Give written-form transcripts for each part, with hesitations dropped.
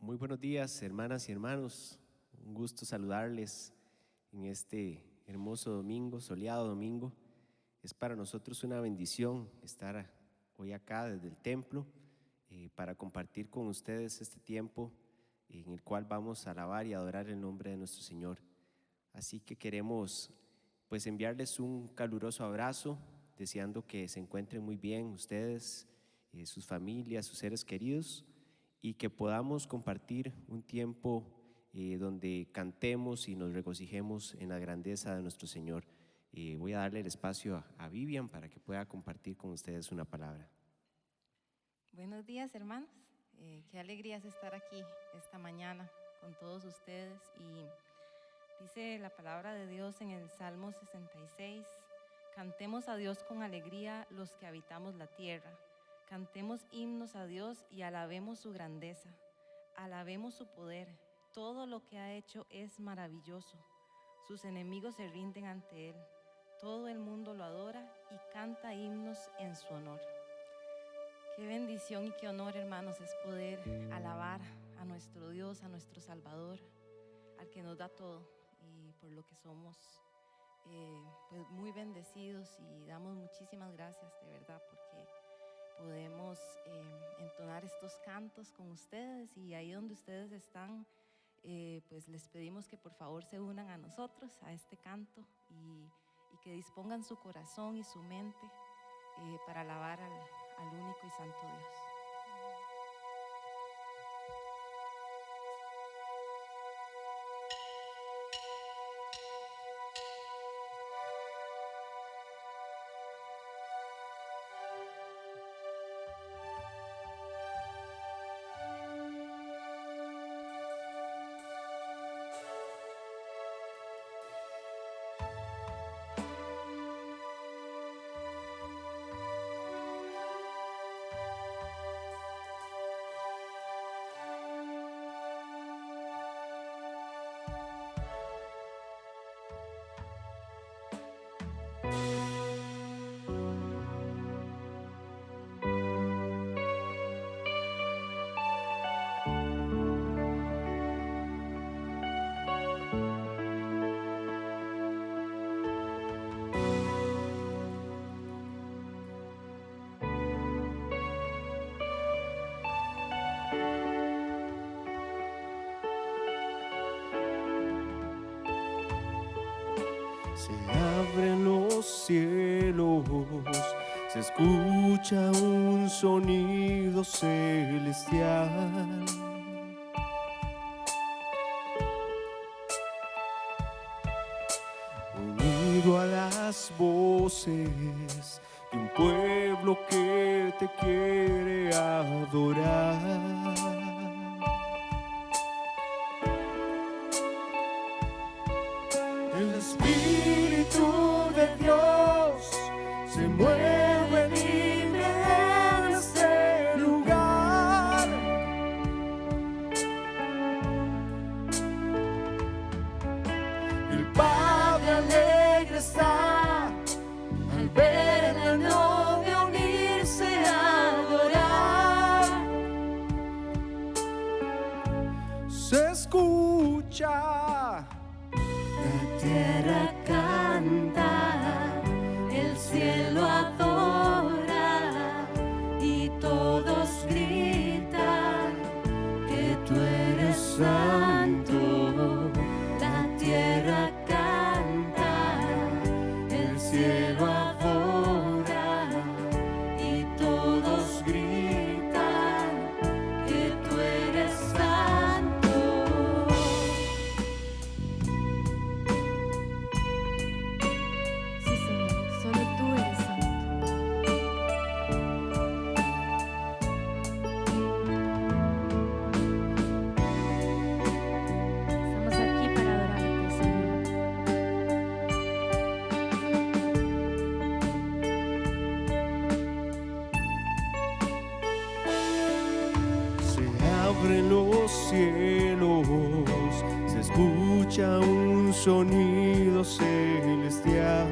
Muy buenos días, hermanas y hermanos. Un gusto saludarles en este hermoso domingo, soleado domingo. Es para nosotros una bendición estar hoy acá desde el templo para compartir con ustedes este tiempo en el cual vamos a alabar y adorar el nombre de nuestro Señor. Así que queremos enviarles un caluroso abrazo, deseando que se encuentren muy bien ustedes, sus familias, sus seres queridos, y que podamos compartir un tiempo donde cantemos y nos regocijemos en la grandeza de nuestro Señor. Voy a darle el espacio a Vivian para que pueda compartir con ustedes una palabra. Buenos días, hermanos. Qué alegría es estar aquí esta mañana con todos ustedes. Y dice la palabra de Dios en el Salmo 66: cantemos a Dios con alegría los que habitamos la tierra. Cantemos himnos a Dios y alabemos su grandeza. Alabemos su poder. Todo lo que ha hecho es maravilloso. Sus enemigos se rinden ante él. Todo el mundo lo adora y canta himnos en su honor. Qué bendición y qué honor, hermanos, es poder alabar a nuestro Dios, a nuestro Salvador, al que nos da todo, y por lo que somos muy bendecidos, y damos muchísimas gracias de verdad porque podemos entonar estos cantos con ustedes. Y ahí donde ustedes están, les pedimos que por favor se unan a nosotros, a este canto, y que dispongan su corazón y su mente para alabar al único y santo Dios. Se abren los cielos, se escucha un sonido celestial. Unido a las voces de un pueblo que te quiere adorar. El Espíritu de Dios se mueve libre en este lugar. El Padre alegre está al ver a la novia unirse a adorar. Se escucha. La tierra canta, el cielo adora y todos gritan que tú eres santo. La tierra canta, el cielo adora y todos gritan que tú eres santo. Abren los cielos, se escucha un sonido celestial.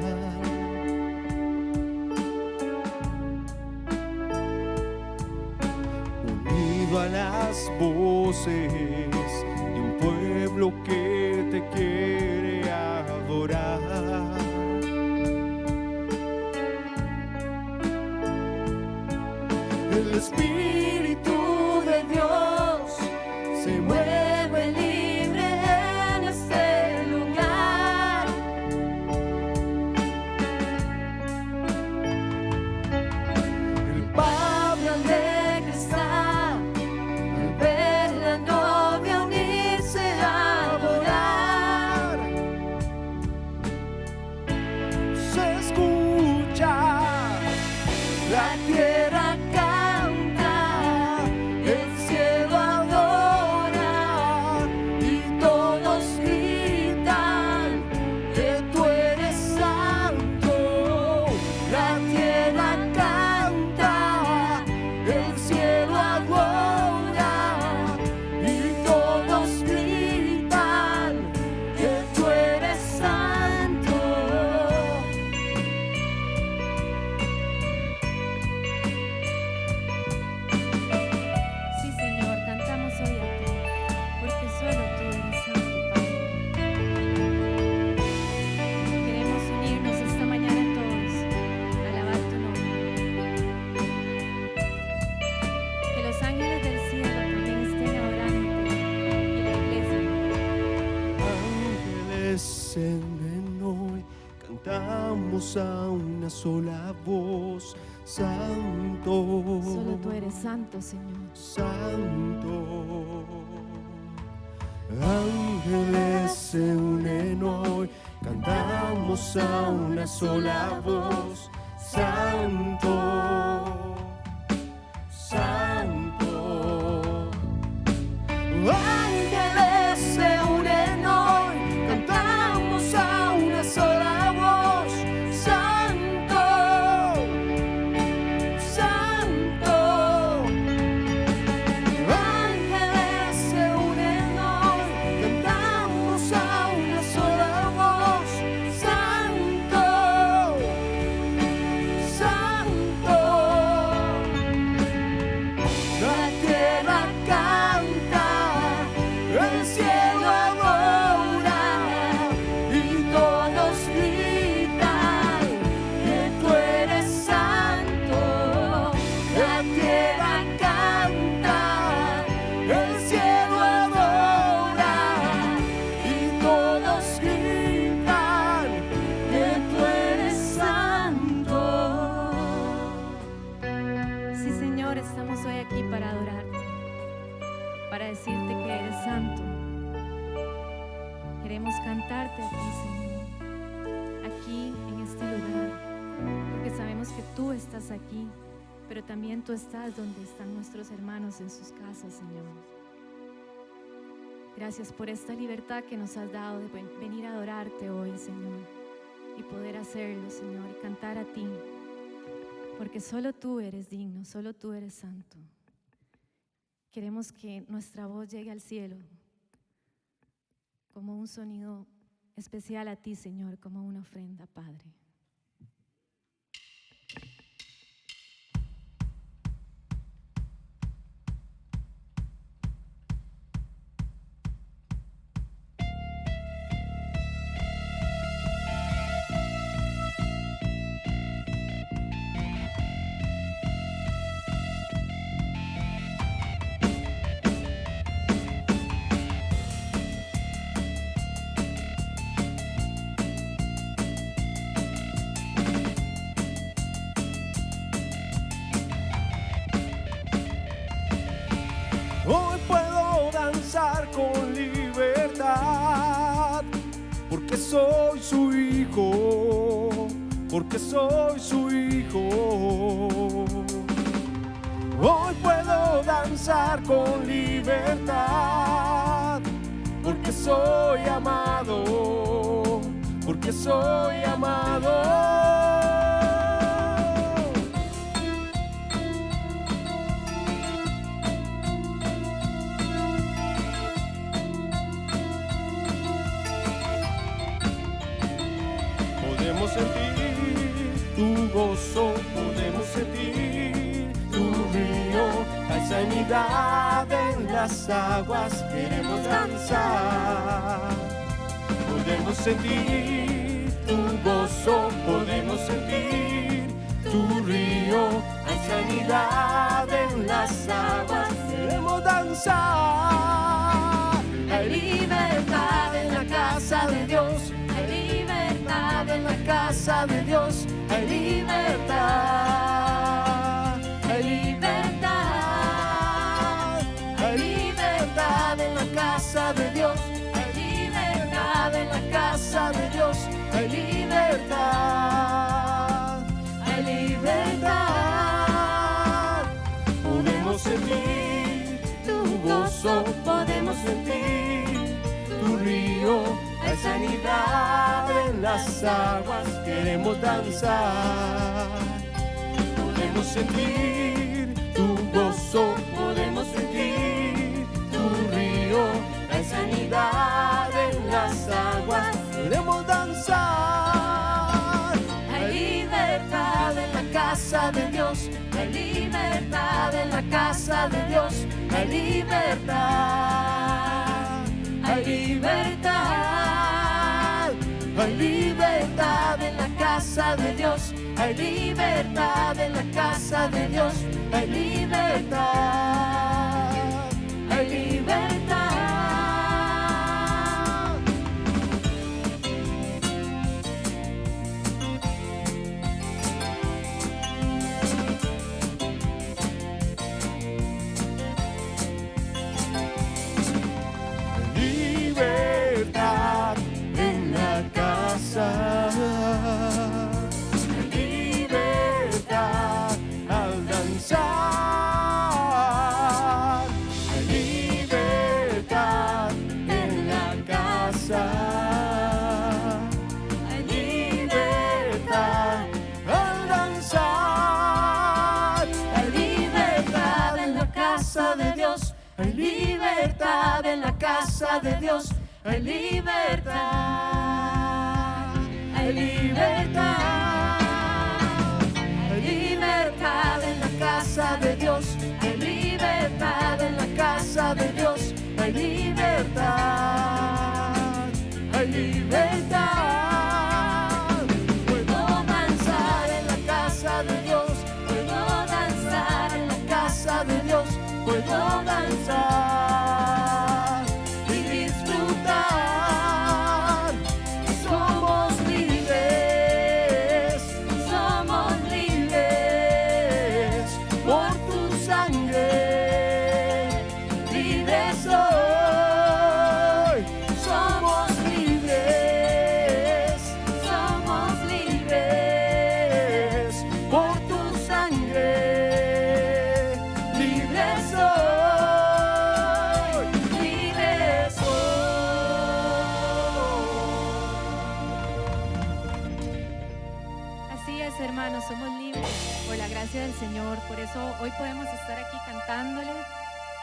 Unido a las voces voces de un pueblo que te quiere adorar. El Espíritu de Dios se mueve libre en este lugar. El Padre alegre está al ver la novia unirse a adorar. Se escucha la tierra canta, el cielo adora y todos gritan que tú eres santo. La tierra canta, el cielo adora y todos gritan que tú eres santo. Sí, Señor, cantamos hoy a ti, porque solo tú eres santo, Padre. Queremos unirnos esta mañana todos a alabar tu nombre. Que los ángeles del cielo también estén adorándote y la iglesia. Ángeles en hoy cantamos a una sola voz, santo, Solo tú eres santo, Señor. santo. Ángeles se unen hoy, cantamos a una sola voz, santo, santo. Ángeles se unen hoy, cantamos a una sola voz, santo, santo. Ángeles se unen hoy, cantamos a una sola voz, santo, santo. La tierra canta, el cielo adora y todos gritan que tú eres santo. La tierra canta, el cielo adora y todos gritan que tú eres santo. Sí, Señor, estamos hoy aquí para adorarte, para decirte que eres santo. Queremos cantarte a ti, Señor, aquí en este lugar, porque sabemos que tú estás aquí, pero también tú estás donde están nuestros hermanos en sus casas, Señor. Gracias por esta libertad que nos has dado de venir a adorarte hoy, Señor, y poder hacerlo, Señor, y cantar a ti, porque solo tú eres digno, solo tú eres santo. Queremos que nuestra voz llegue al cielo como un sonido especial a ti, Señor, como una ofrenda, Padre. Hoy puedo danzar con libertad, porque soy su hijo, porque soy su hijo. Hoy puedo danzar con libertad, porque soy amado, porque soy amado. Podemos sentir tu gozo, podemos sentir tu río, hay sanidad en las aguas queremos danzar. Podemos sentir tu gozo, podemos sentir tu río. Hay sanidad en las aguas, queremos danzar. Hay libertad en la casa de Dios, hay libertad en la casa de Dios, hay libertad, hay libertad, hay libertad en la casa de Dios, hay libertad en la casa de Dios, hay libertad, hay libertad. Podemos sentir tu gozo, podemos sentir tu río. Hay sanidad en las aguas, queremos danzar. Podemos sentir tu gozo, podemos sentir tu río. Hay sanidad en las aguas, queremos danzar. Hay libertad en la casa de Dios, hay libertad en la casa de Dios, hay libertad, hay libertad, hay libertad en la casa de Dios, hay libertad en la casa de Dios, hay libertad, hay libertad. Libertad en la casa, libertad al danzar, libertad en la casa, libertad al danzar, hay libertad en la casa de Dios, hay libertad en la casa de Dios, hay libertad, hay libertad, hay libertad en la casa de Dios, hay libertad en la casa de Dios, hay libertad, hay libertad. Puedo danzar en la casa de Dios, puedo danzar en la casa de Dios, puedo danzar y disfrutar. Somos libres por tu sangre. Libres hoy, somos libres por tu sangre. Libres hoy, libres hoy. Así es, hermanos, somos libres por la gracia del Señor. Por eso hoy podemos estar aquí cantándole,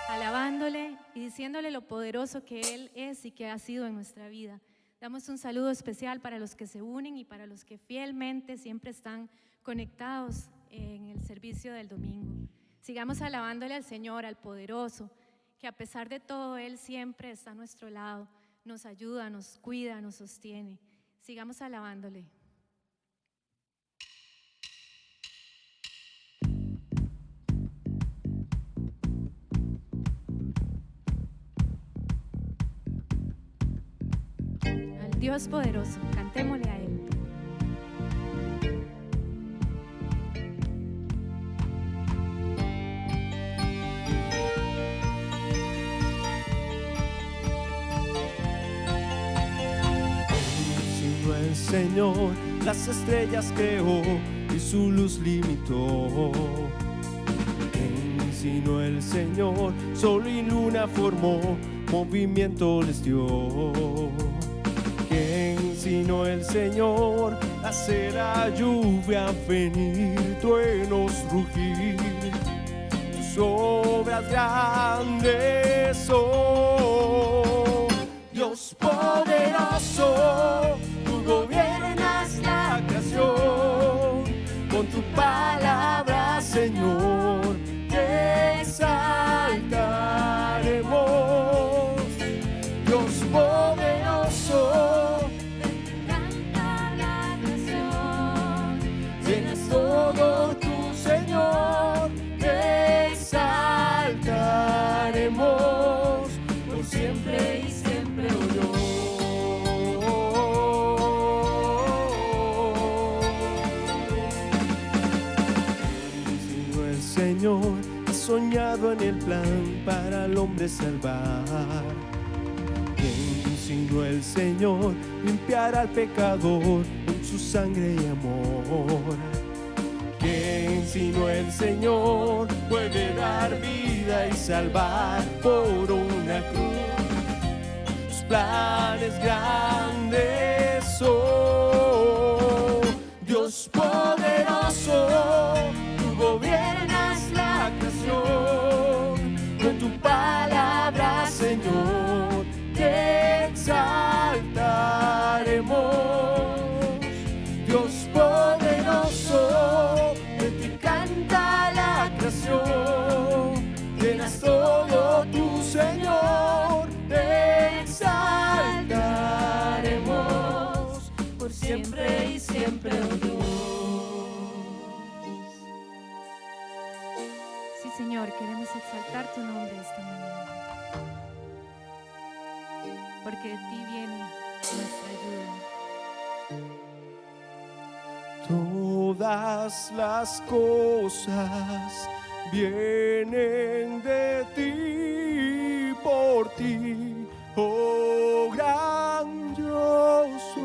alabándole y diciéndole lo poderoso que Él es y que ha sido en nuestra vida. Damos un saludo especial para los que se unen y para los que fielmente siempre están conectados en el servicio del domingo. Sigamos alabándole al Señor, al poderoso, que a pesar de todo Él siempre está a nuestro lado, nos ayuda, nos cuida, nos sostiene. Sigamos alabándole. Al Dios poderoso, cantémosle a Él. Sino el Señor las estrellas creó y su luz limitó. Sino el Señor sol y luna formó, movimiento les dio. ¿Quién sino el Señor hace la lluvia venir, truenos rugir? Tus obras grandes son. Dios poderoso, tú gobiernas la creación. Con tu palabra, Señor, te exaltaremos. hombre salvar. ¿Quién sino el Señor limpiará al pecador con su sangre y amor? ¿Quién sino el Señor puede dar vida y salvar por una cruz? Tus planes grandes son, Dios poderoso, tú gobiernas la creación. Con tu palabra, Señor, te exaltaremos. Dios poderoso, de ti canta la creación. Llenas todo tu Señor, te exaltaremos por siempre y siempre, oh Dios. Sí, Señor, queremos exaltar tu nombre esta mañana, porque de ti viene nuestra ayuda. Todas las cosas vienen de ti, por ti, oh gran yo soy.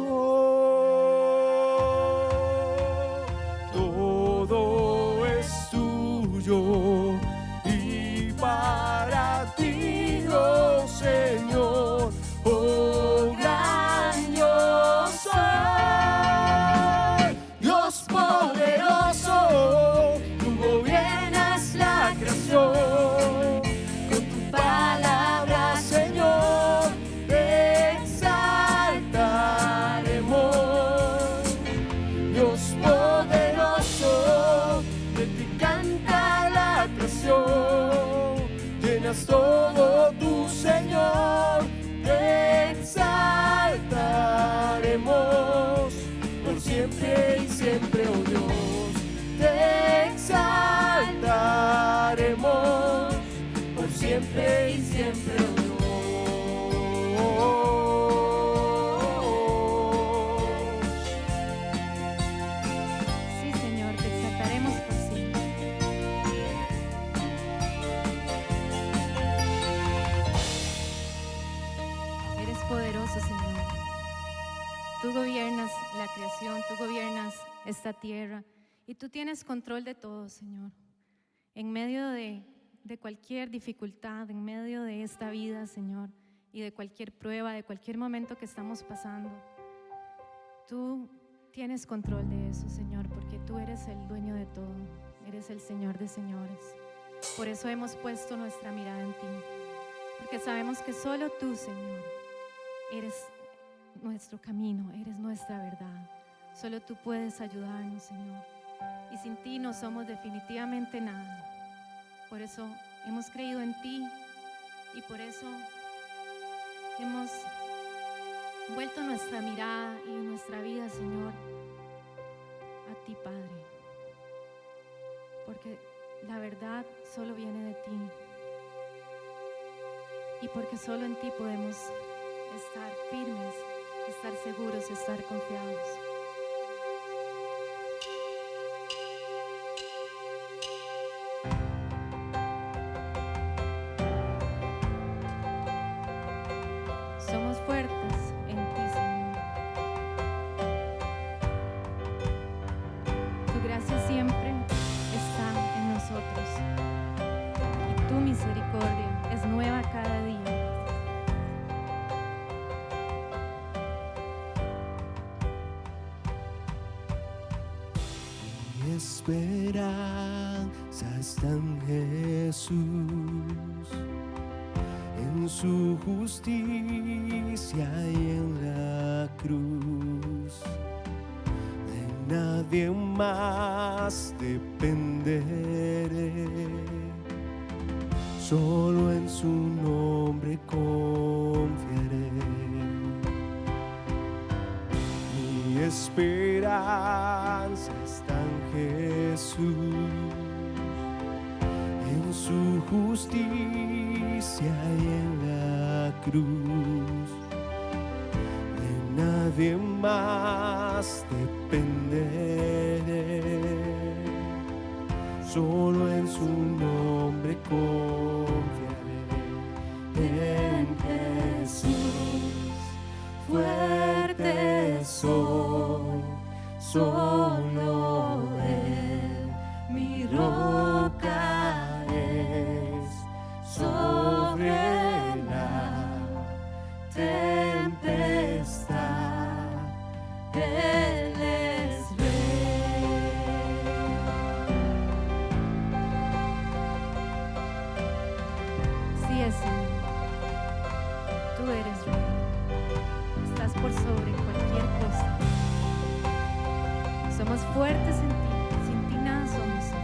Todo es tuyo y para ti, oh Señor, oh gran yo soy. Dios poderoso, tú gobiernas la creación. Con tu palabra, Señor, te exaltaremos. Dios poderoso, de ti canta la creación. Llenas todo tu Señor, te exaltaremos por siempre y siempre, oh Dios. Te exaltaremos por siempre y siempre, oh Dios. Sí, Señor, te exaltaremos por siempre. Eres poderoso, Señor. Tú gobiernas la creación, tú gobiernas esta tierra y tú tienes control de todo, Señor. En medio de cualquier dificultad, en medio de esta vida, Señor, y de cualquier prueba, de cualquier momento que estamos pasando, tú tienes control de eso, Señor, porque tú eres el dueño de todo, eres el Señor de señores. Por eso hemos puesto nuestra mirada en ti, porque sabemos que solo tú, Señor, eres nuestro camino, eres nuestra verdad. Solo tú puedes ayudarnos, Señor, y sin ti no somos definitivamente nada. Por eso hemos creído en ti y por eso hemos vuelto nuestra mirada y nuestra vida, Señor, a ti, Padre, porque la verdad solo viene de ti y porque solo en ti podemos estar firmes, estar seguros, estar confiados. Somos fuertes en ti, Señor. Tu gracia siempre está en nosotros y tu misericordia es nueva cada día. Mi esperanza está en Jesús, en su justicia y en la cruz. De nadie más dependeré, solo en su nombre confiaré. Mi esperanza está en Jesús, en su justicia y en la cruz. De nadie más dependeré, solo en su nombre confiaré. En Jesús fuerte soy, solo Él mi roca es. Sobre la tempestad Él es Rey. Sí es, Señor. Tú eres Rey. Estás por sobre cualquier cosa. Somos fuertes en ti. Sin ti nada somos, Señor.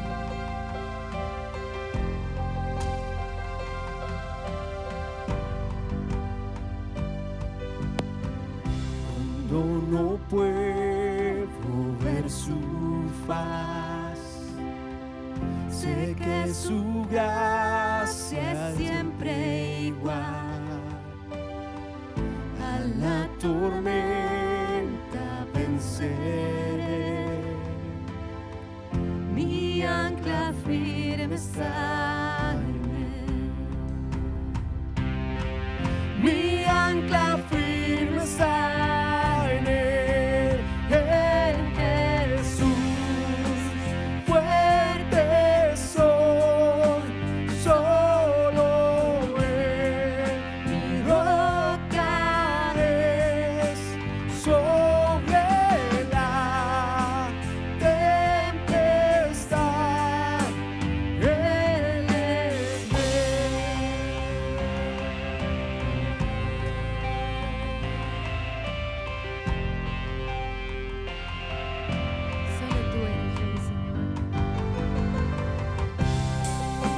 Cuando no puedo ver su faz, sé que su gracia es siempre igual. A la tormenta venceré, mi ancla firme está en Él. Mi ancla firme está en Él, en Jesús. Fuerte soy, solo Él mi roca es. Sobre la tempestad Él es Rey. Solo tú eres Rey, Señor.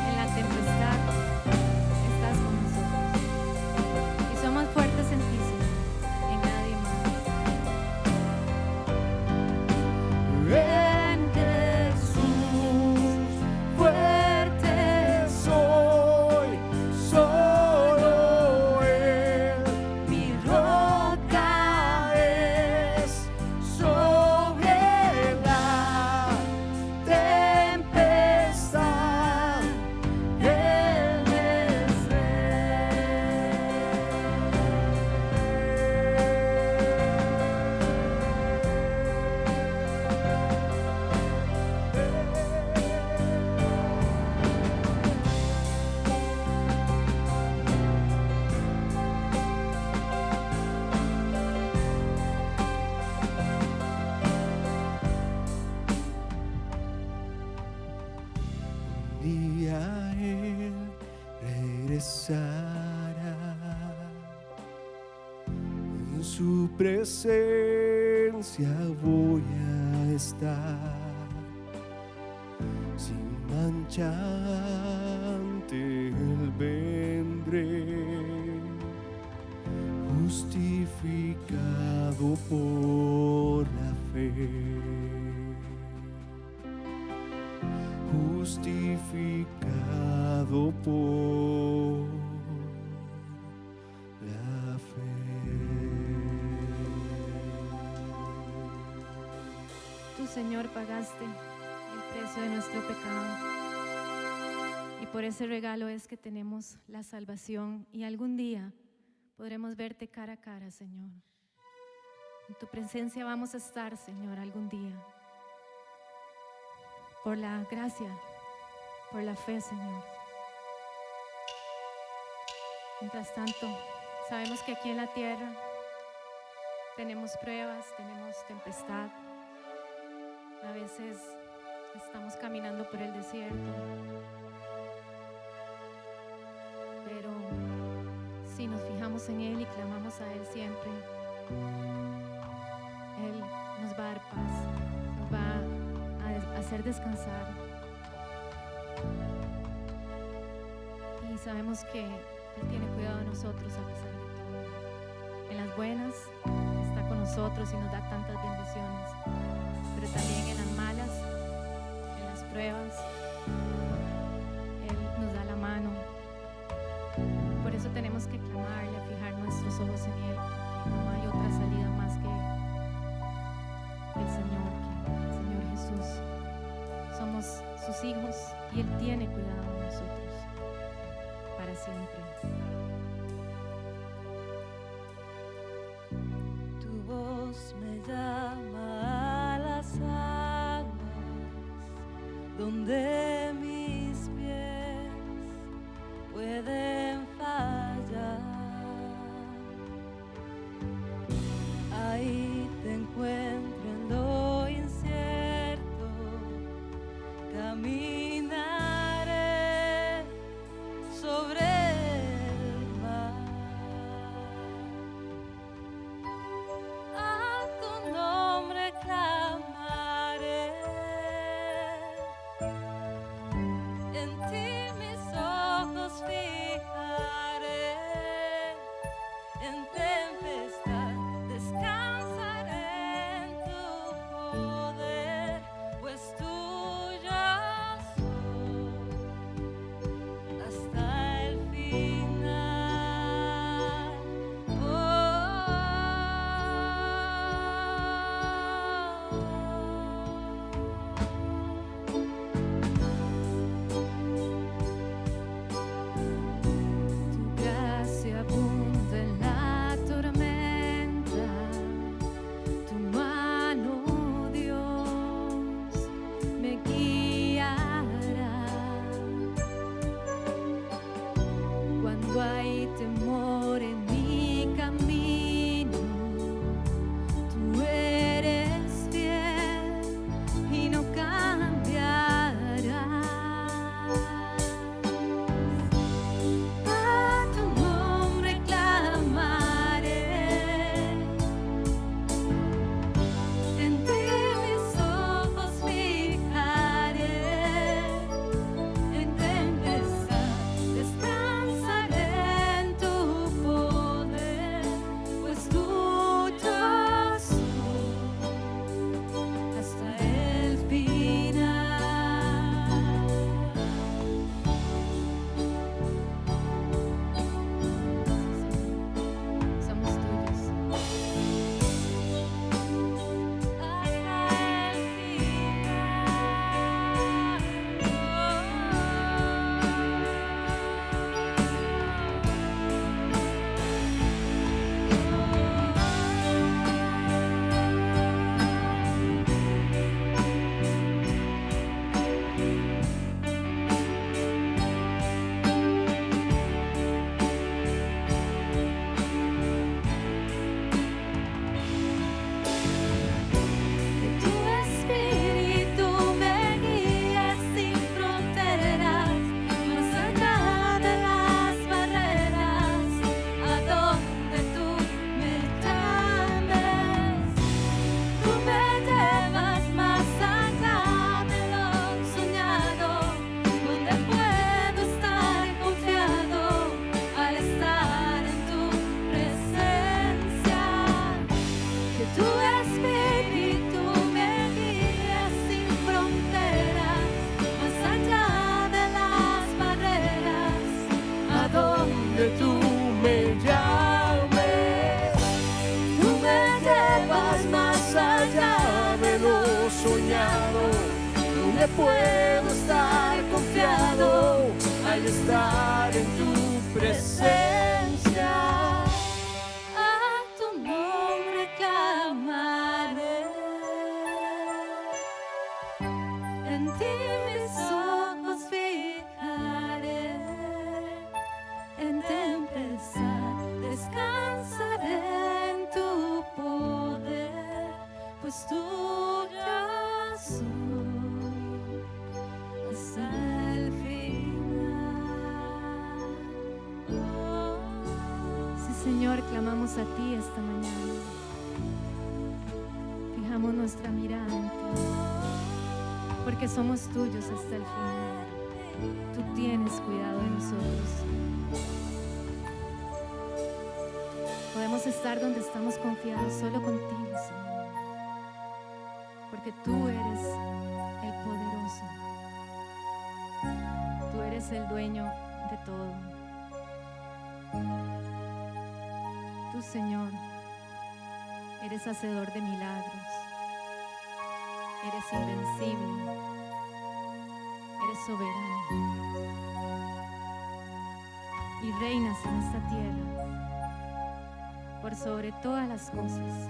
En la tempestad estás con nosotros. Y somos fuertes en ti, Señor, en nadie más. En Jesús fuerte soy, solo Él mi roca es. Sobre la tempestad Él es Un día Él regresará, en su presencia voy a estar, sin mancha ante Él vendré, justificado por la fe. Justificado por la fe. Tú, Señor, pagaste el precio de nuestro pecado. Y por ese regalo es que tenemos la salvación y algún día podremos verte cara a cara, Señor. En tu presencia vamos a estar, Señor, algún día. Por la gracia, por la fe, Señor. Mientras tanto, sabemos que aquí en la tierra tenemos pruebas, tenemos tempestad. A veces estamos caminando por el desierto. Pero si nos fijamos en Él y clamamos a Él siempre, Él nos va a dar paz, nos va a hacer descansar. Y sabemos que Él tiene cuidado de nosotros a pesar de todo. En las buenas está con nosotros y nos da tantas bendiciones, pero también en las malas, en las pruebas, Él nos da la mano. Por eso tenemos que clamarle, fijar nuestros ojos en Él. No hay otra salida más que el Señor Jesús. Somos sus hijos y Él tiene cuidado de nosotros para siempre. Jesús me llama a las aguas donde mis pies pueden fallar. Ahí te encuentro en lo incierto, caminaré sobre el mar. A tu nombre clamaré, en ti mis ojos fijaré, en tempestad descansaré en tu poder, pues tuyo soy hasta el final. Tu gracia abunda en la tormenta, tu mano, Dios, me guiará. Cuando hay temor en mi camino, tú eres fiel y no cambiarás. A tu nombre clamaré, en ti mis ojos fijaré, en tempestad descansaré en tu poder, pues tuyo soy hasta el final. Somos tuyos. Hasta el Que tu espíritu me guíe sin fronteras, más allá de las barreras, a donde tú me llames. Tú me llevas más allá de lo soñado, donde puedo estar confiado al estar en tu presencia. Que tu espíritu me guíe sin fronteras, más allá de las barreras, a donde tú me llames. Tú me llevas más allá de lo soñado, donde puedo estar confiado al estar en tu presencia. a tu nombre clamaré, en ti mis ojos fijaré, en tempestad descansaré en tu poder, pues tuyo soy hasta el final. Sí, Señor, clamamos a ti esta mañana. Fijamos nuestra mirada en ti, porque somos tuyos hasta el final. Tú tienes cuidado de nosotros. Podemos estar donde estamos confiados solo contigo, Señor, porque tú eres el poderoso. Tú eres el dueño de todo. Tú, Señor, eres hacedor de milagros. Eres invencible. Eres soberano. Y reinas en esta tierra por sobre todas las cosas.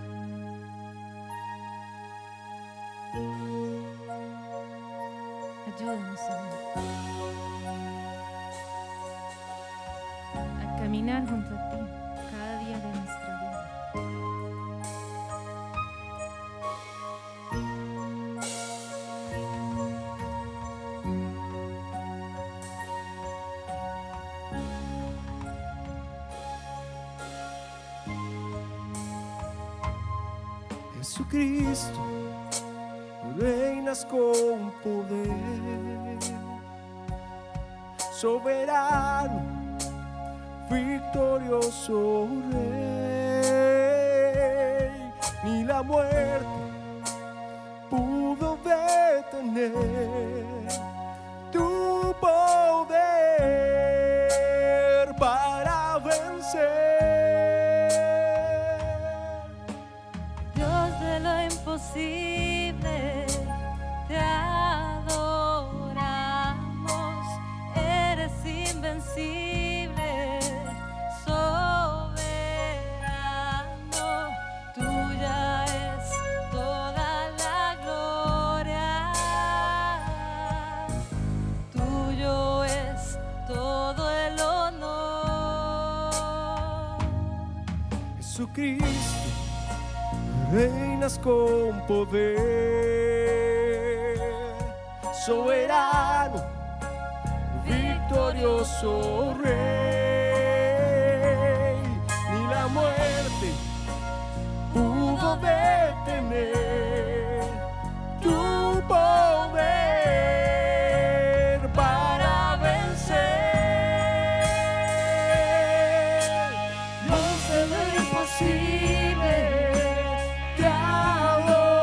Ayúdanos, Señor, a caminar junto a ti cada día de nuestra vida. Jesucristo, reinas con poder, soberano, victorioso Rey. Ni la muerte pudo detener tu poder para vencer. Dios de lo imposible, te adoramos, eres invencible, soberano, tuya es toda la gloria, tuyo es todo el honor. Jesucristo, reinas con poder, soberano, victorioso Rey. Ni la muerte pudo detener tu poder para vencer. Dios de lo imposible, te adoramos,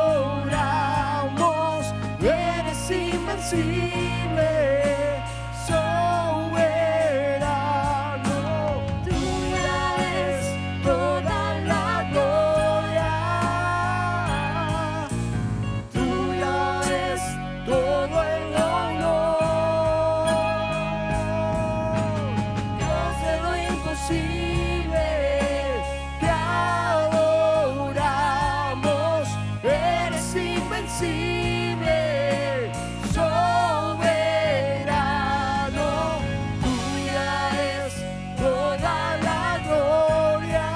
eres invencible, soberano, tuya es toda la gloria, tuya es todo el honor. Dios de lo imposible, te adoramos, eres invencible, soberano, tuya es toda la gloria,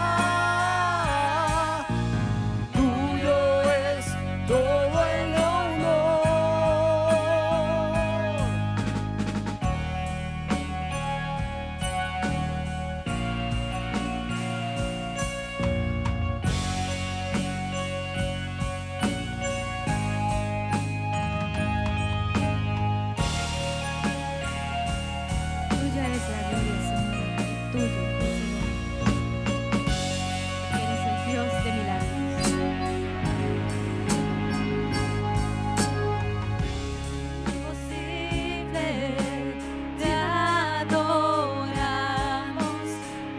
tuyo es todo el honor. Tuya es la gloria, Señor, tuyo, Señor. Eres el Dios de milagros. Imposible, te adoramos,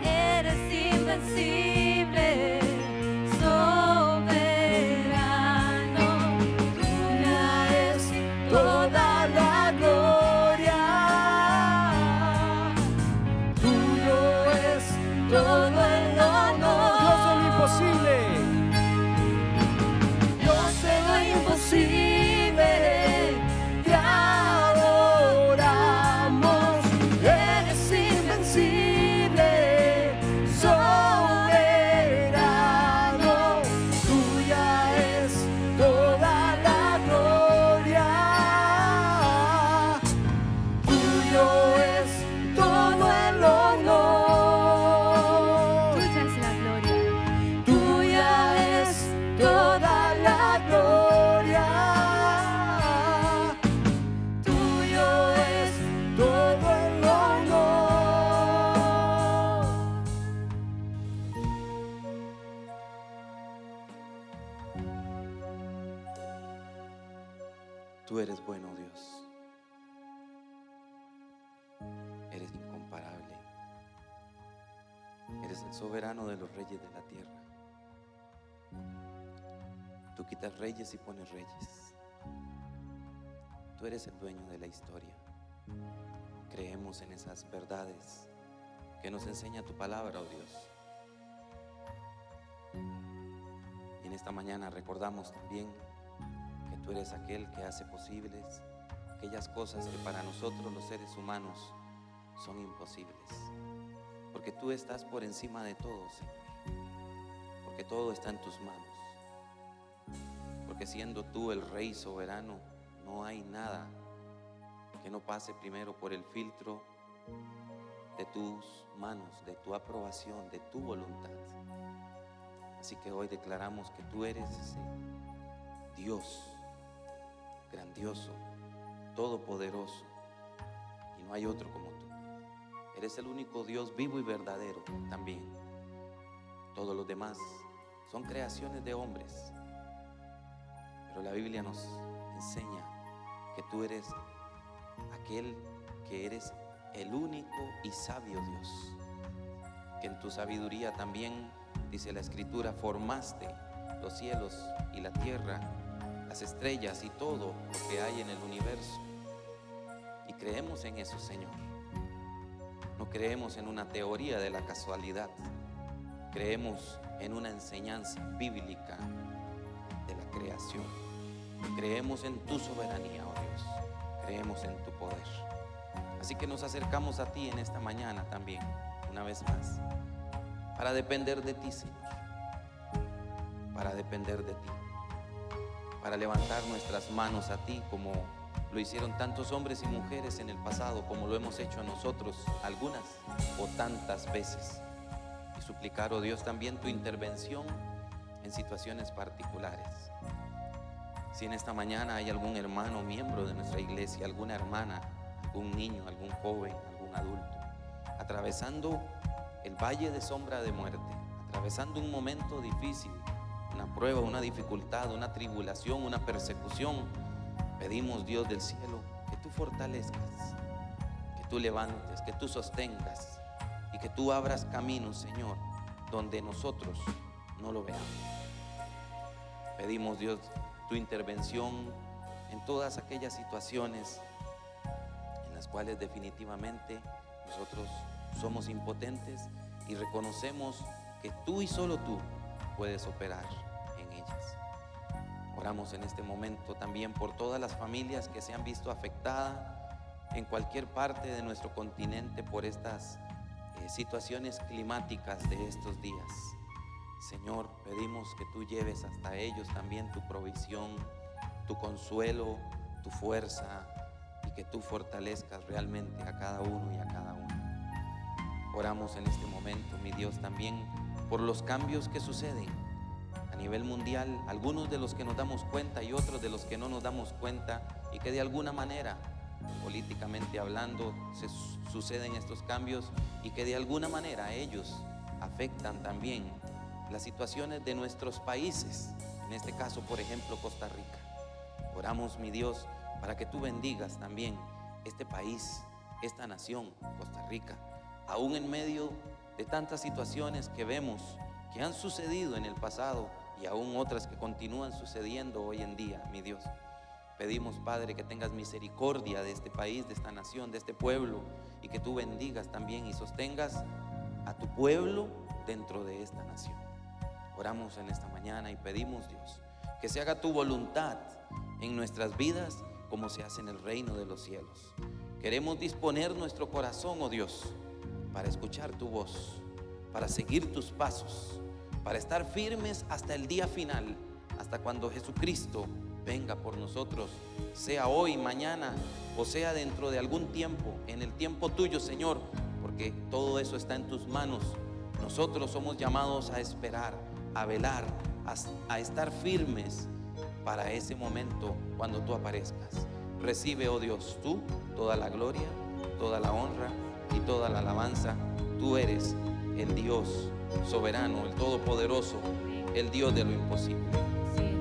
eres invencible, soberano, tuya es toda la gloria, tuyo es todo el honor. Dios de lo imposible, Dios de lo imposible, te adoramos, eres invencible, soberano, tuya es toda la gloria, tuyo es todo el honor. Tuya es la gloria. Tuya es toda la gloria, tuyo es todo el honor. Tú eres bueno, Dios. Eres incomparable. Eres el soberano de los reyes de la tierra. Tú quitas reyes y pones reyes. Tú eres el dueño de la historia. Creemos en esas verdades que nos enseña tu palabra, oh Dios. Y en esta mañana recordamos también que tú tú eres aquel que hace posibles aquellas cosas que para nosotros los seres humanos son imposibles. Porque tú estás por encima de todo, Señor. Porque todo está en tus manos. Porque siendo tú el Rey soberano, no hay nada que no pase primero por el filtro de tus manos, de tu aprobación, de tu voluntad. Así que hoy declaramos que tú eres ese Dios grandioso, todopoderoso, y no hay otro como tú. Eres el único Dios vivo y verdadero también. Todos los demás son creaciones de hombres, pero la Biblia nos enseña que tú eres aquel que eres el único y sabio Dios, que en tu sabiduría también, dice la Escritura, formaste los cielos y la tierra, las estrellas y todo lo que hay en el universo. Y creemos en eso, Señor. No creemos en una teoría de la casualidad. Creemos en una enseñanza bíblica de la creación. Creemos en tu soberanía, oh Dios. Creemos en tu poder. Así que nos acercamos a ti en esta mañana también, una vez más, para depender de ti, Señor. Para depender de ti. Para levantar nuestras manos a ti como lo hicieron tantos hombres y mujeres en el pasado, como lo hemos hecho nosotros algunas o tantas veces. Y suplicar, oh Dios, también tu intervención en situaciones particulares. Si en esta mañana hay algún hermano, miembro de nuestra iglesia, alguna hermana, algún niño, algún joven, algún adulto, atravesando el valle de sombra de muerte, atravesando un momento difícil, una prueba, una dificultad, una tribulación, una persecución, pedimos, Dios del cielo, que tú fortalezcas, que tú levantes, que tú sostengas y que tú abras caminos, Señor, donde nosotros no lo veamos. Pedimos, Dios, tu intervención en todas aquellas situaciones en las cuales definitivamente nosotros somos impotentes y reconocemos que tú y solo tú puedes operar en ellas. Oramos en este momento también por todas las familias que se han visto afectadas en cualquier parte de nuestro continente por estas situaciones climáticas de estos días. Señor, pedimos que tú lleves hasta ellos también tu provisión, tu consuelo, tu fuerza, y que tú fortalezcas realmente a cada uno y a cada una. Oramos en este momento, mi Dios, también por los cambios que suceden a nivel mundial, algunos de los que nos damos cuenta y otros de los que no nos damos cuenta, y que de alguna manera, políticamente hablando, suceden estos cambios y que de alguna manera ellos afectan también las situaciones de nuestros países, en este caso, por ejemplo, Costa Rica. Oramos, mi Dios, para que tú bendigas también este país, esta nación, Costa Rica, aún en medio de tantas situaciones que vemos que han sucedido en el pasado y aún otras que continúan sucediendo hoy en día, mi Dios. Pedimos, Padre, que tengas misericordia de este país, de esta nación, de este pueblo, y que tú bendigas también y sostengas a tu pueblo dentro de esta nación. Oramos en esta mañana y pedimos, Dios, que se haga tu voluntad en nuestras vidas como se hace en el reino de los cielos. Queremos disponer nuestro corazón, oh Dios, para escuchar tu voz, para seguir tus pasos, para estar firmes hasta el día final, hasta cuando Jesucristo venga por nosotros, sea hoy, mañana o sea dentro de algún tiempo, en el tiempo tuyo, Señor, porque todo eso está en tus manos. Nosotros somos llamados a esperar, a velar, a estar firmes para ese momento cuando tú aparezcas. Recibe, oh Dios, tú toda la gloria, toda la honra y toda la alabanza. Tú eres el Dios soberano, el todopoderoso, el Dios de lo imposible. Así es.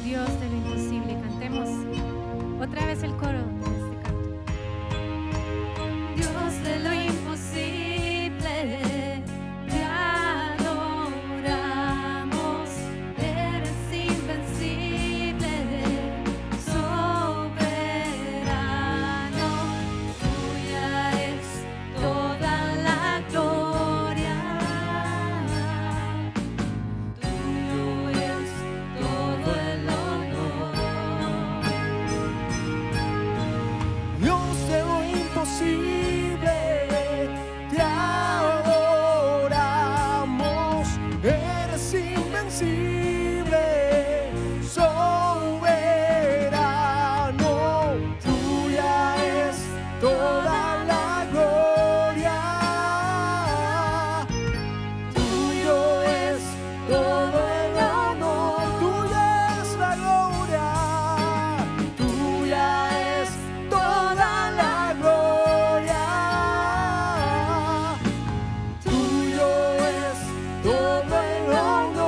Dios de lo imposible, cantemos otra vez el coro de este canto. Dios de lo imposible, te adoramos, eres invencible, soberano. invencible, te adoramos, eres invencible, soberano, tuya es toda la gloria, tuyo es todo el honor, tuya es la gloria, tuya es toda la gloria, tuyo es todo el honor.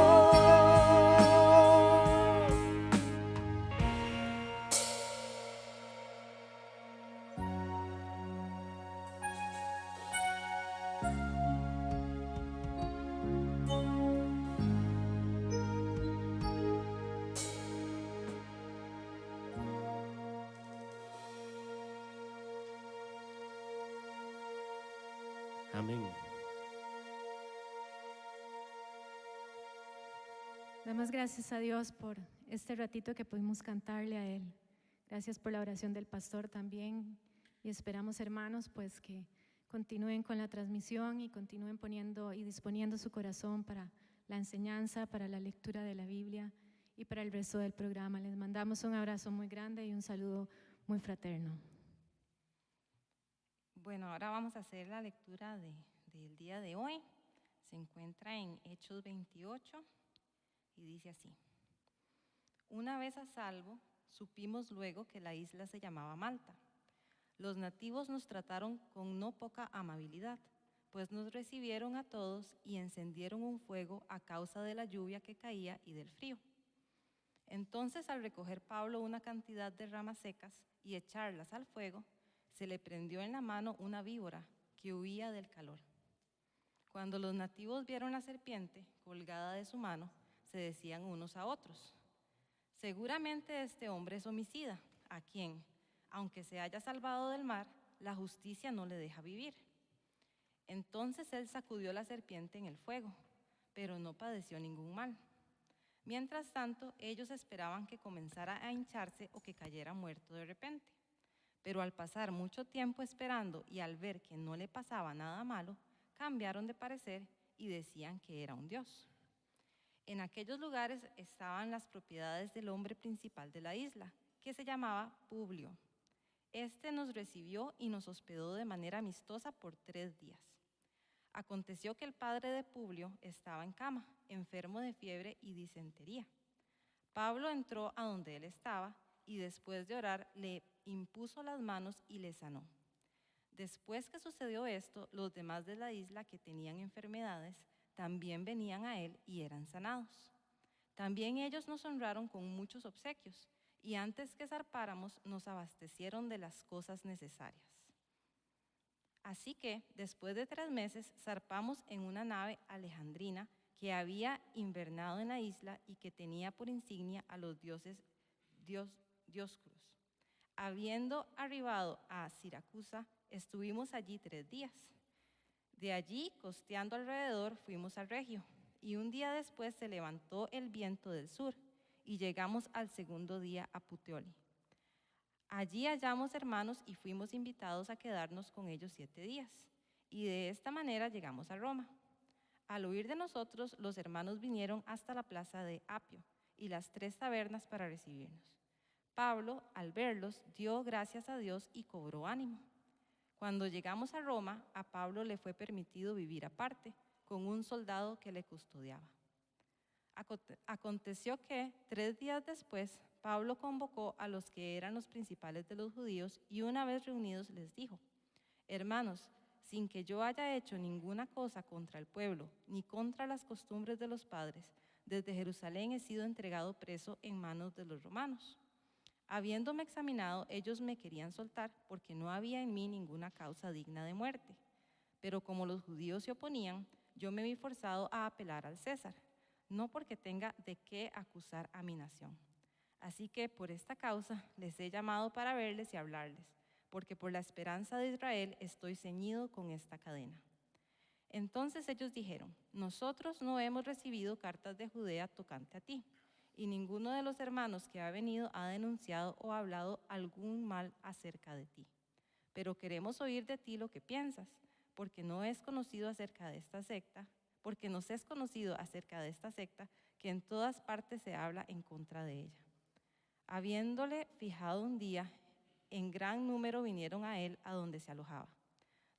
Amén. Damos gracias a Dios por este ratito que pudimos cantarle a Él. Gracias por la oración del pastor también. Y esperamos, hermanos, pues que continúen con la transmisión y continúen poniendo y disponiendo su corazón para la enseñanza, para la lectura de la Biblia y para el resto del programa. Les mandamos un abrazo muy grande y un saludo muy fraterno. Bueno, ahora vamos a hacer la lectura del día de hoy. Se encuentra en Hechos 28 y dice así: Una vez a salvo, supimos luego que la isla se llamaba Malta. Los nativos nos trataron con no poca amabilidad, pues nos recibieron a todos y encendieron un fuego a causa de la lluvia que caía y del frío. Entonces, al recoger Pablo una cantidad de ramas secas y echarlas al fuego, se le prendió en la mano una víbora que huía del calor. Cuando los nativos vieron la serpiente colgada de su mano, se decían unos a otros: seguramente este hombre es homicida, a quien, aunque se haya salvado del mar, la justicia no le deja vivir. Entonces él sacudió la serpiente en el fuego, pero no padeció ningún mal. Mientras tanto, ellos esperaban que comenzara a hincharse o que cayera muerto de repente. Pero al pasar mucho tiempo esperando y al ver que no le pasaba nada malo, cambiaron de parecer y decían que era un dios. En aquellos lugares estaban las propiedades del hombre principal de la isla, que se llamaba Publio. Este nos recibió y nos hospedó de manera amistosa por 3 días. Aconteció que el padre de Publio estaba en cama, enfermo de fiebre y disentería. Pablo entró a donde él estaba y después de orar le impuso las manos y le sanó. Después que sucedió esto, los demás de la isla que tenían enfermedades también venían a él y eran sanados. También ellos nos honraron con muchos obsequios y antes que zarpáramos nos abastecieron de las cosas necesarias. Así que, después de 3 meses, zarpamos en una nave alejandrina que había invernado en la isla y que tenía por insignia a los dioses Dioscuros. Habiendo arribado a Siracusa, estuvimos allí 3 días. De allí, costeando alrededor, fuimos a Regio, y un día después se levantó el viento del sur, y llegamos al segundo día a Puteoli. Allí hallamos hermanos y fuimos invitados a quedarnos con ellos 7 días, y de esta manera llegamos a Roma. Al oír de nosotros, los hermanos vinieron hasta la plaza de Apio y las 3 tabernas para recibirnos. Pablo, al verlos, dio gracias a Dios y cobró ánimo. Cuando llegamos a Roma, a Pablo le fue permitido vivir aparte, con un soldado que le custodiaba. Aconteció que 3 días después, Pablo convocó a los que eran los principales de los judíos y una vez reunidos les dijo: hermanos, sin que yo haya hecho ninguna cosa contra el pueblo, ni contra las costumbres de los padres, desde Jerusalén he sido entregado preso en manos de los romanos. Habiéndome examinado, ellos me querían soltar porque no había en mí ninguna causa digna de muerte. Pero como los judíos se oponían, yo me vi forzado a apelar al César, no porque tenga de qué acusar a mi nación. Así que por esta causa les he llamado para verles y hablarles, porque por la esperanza de Israel estoy ceñido con esta cadena. Entonces ellos dijeron: nosotros no hemos recibido cartas de Judea tocante a ti, y ninguno de los hermanos que ha venido ha denunciado o hablado algún mal acerca de ti. pero queremos oír de ti lo que piensas, porque nos es conocido acerca de esta secta, que en todas partes se habla en contra de ella. Habiéndole fijado un día, en gran número vinieron a él a donde se alojaba.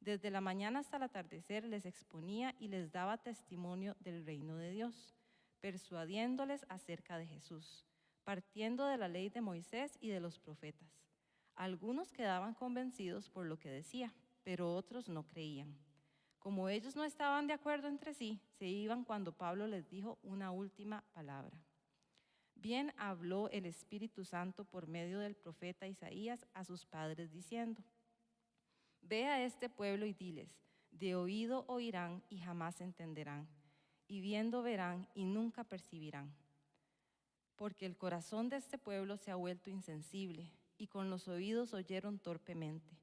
Desde la mañana hasta el atardecer les exponía y les daba testimonio del reino de Dios, persuadiéndoles acerca de Jesús, partiendo de la ley de Moisés y de los profetas. Algunos quedaban convencidos por lo que decía, pero otros no creían. Como ellos no estaban de acuerdo entre sí, se iban cuando Pablo les dijo una última palabra. Bien habló el Espíritu Santo por medio del profeta Isaías a sus padres diciendo: Ve a este pueblo y diles, de oído oirán y jamás entenderán, y viendo verán y nunca percibirán. Porque el corazón de este pueblo se ha vuelto insensible, y con los oídos oyeron torpemente.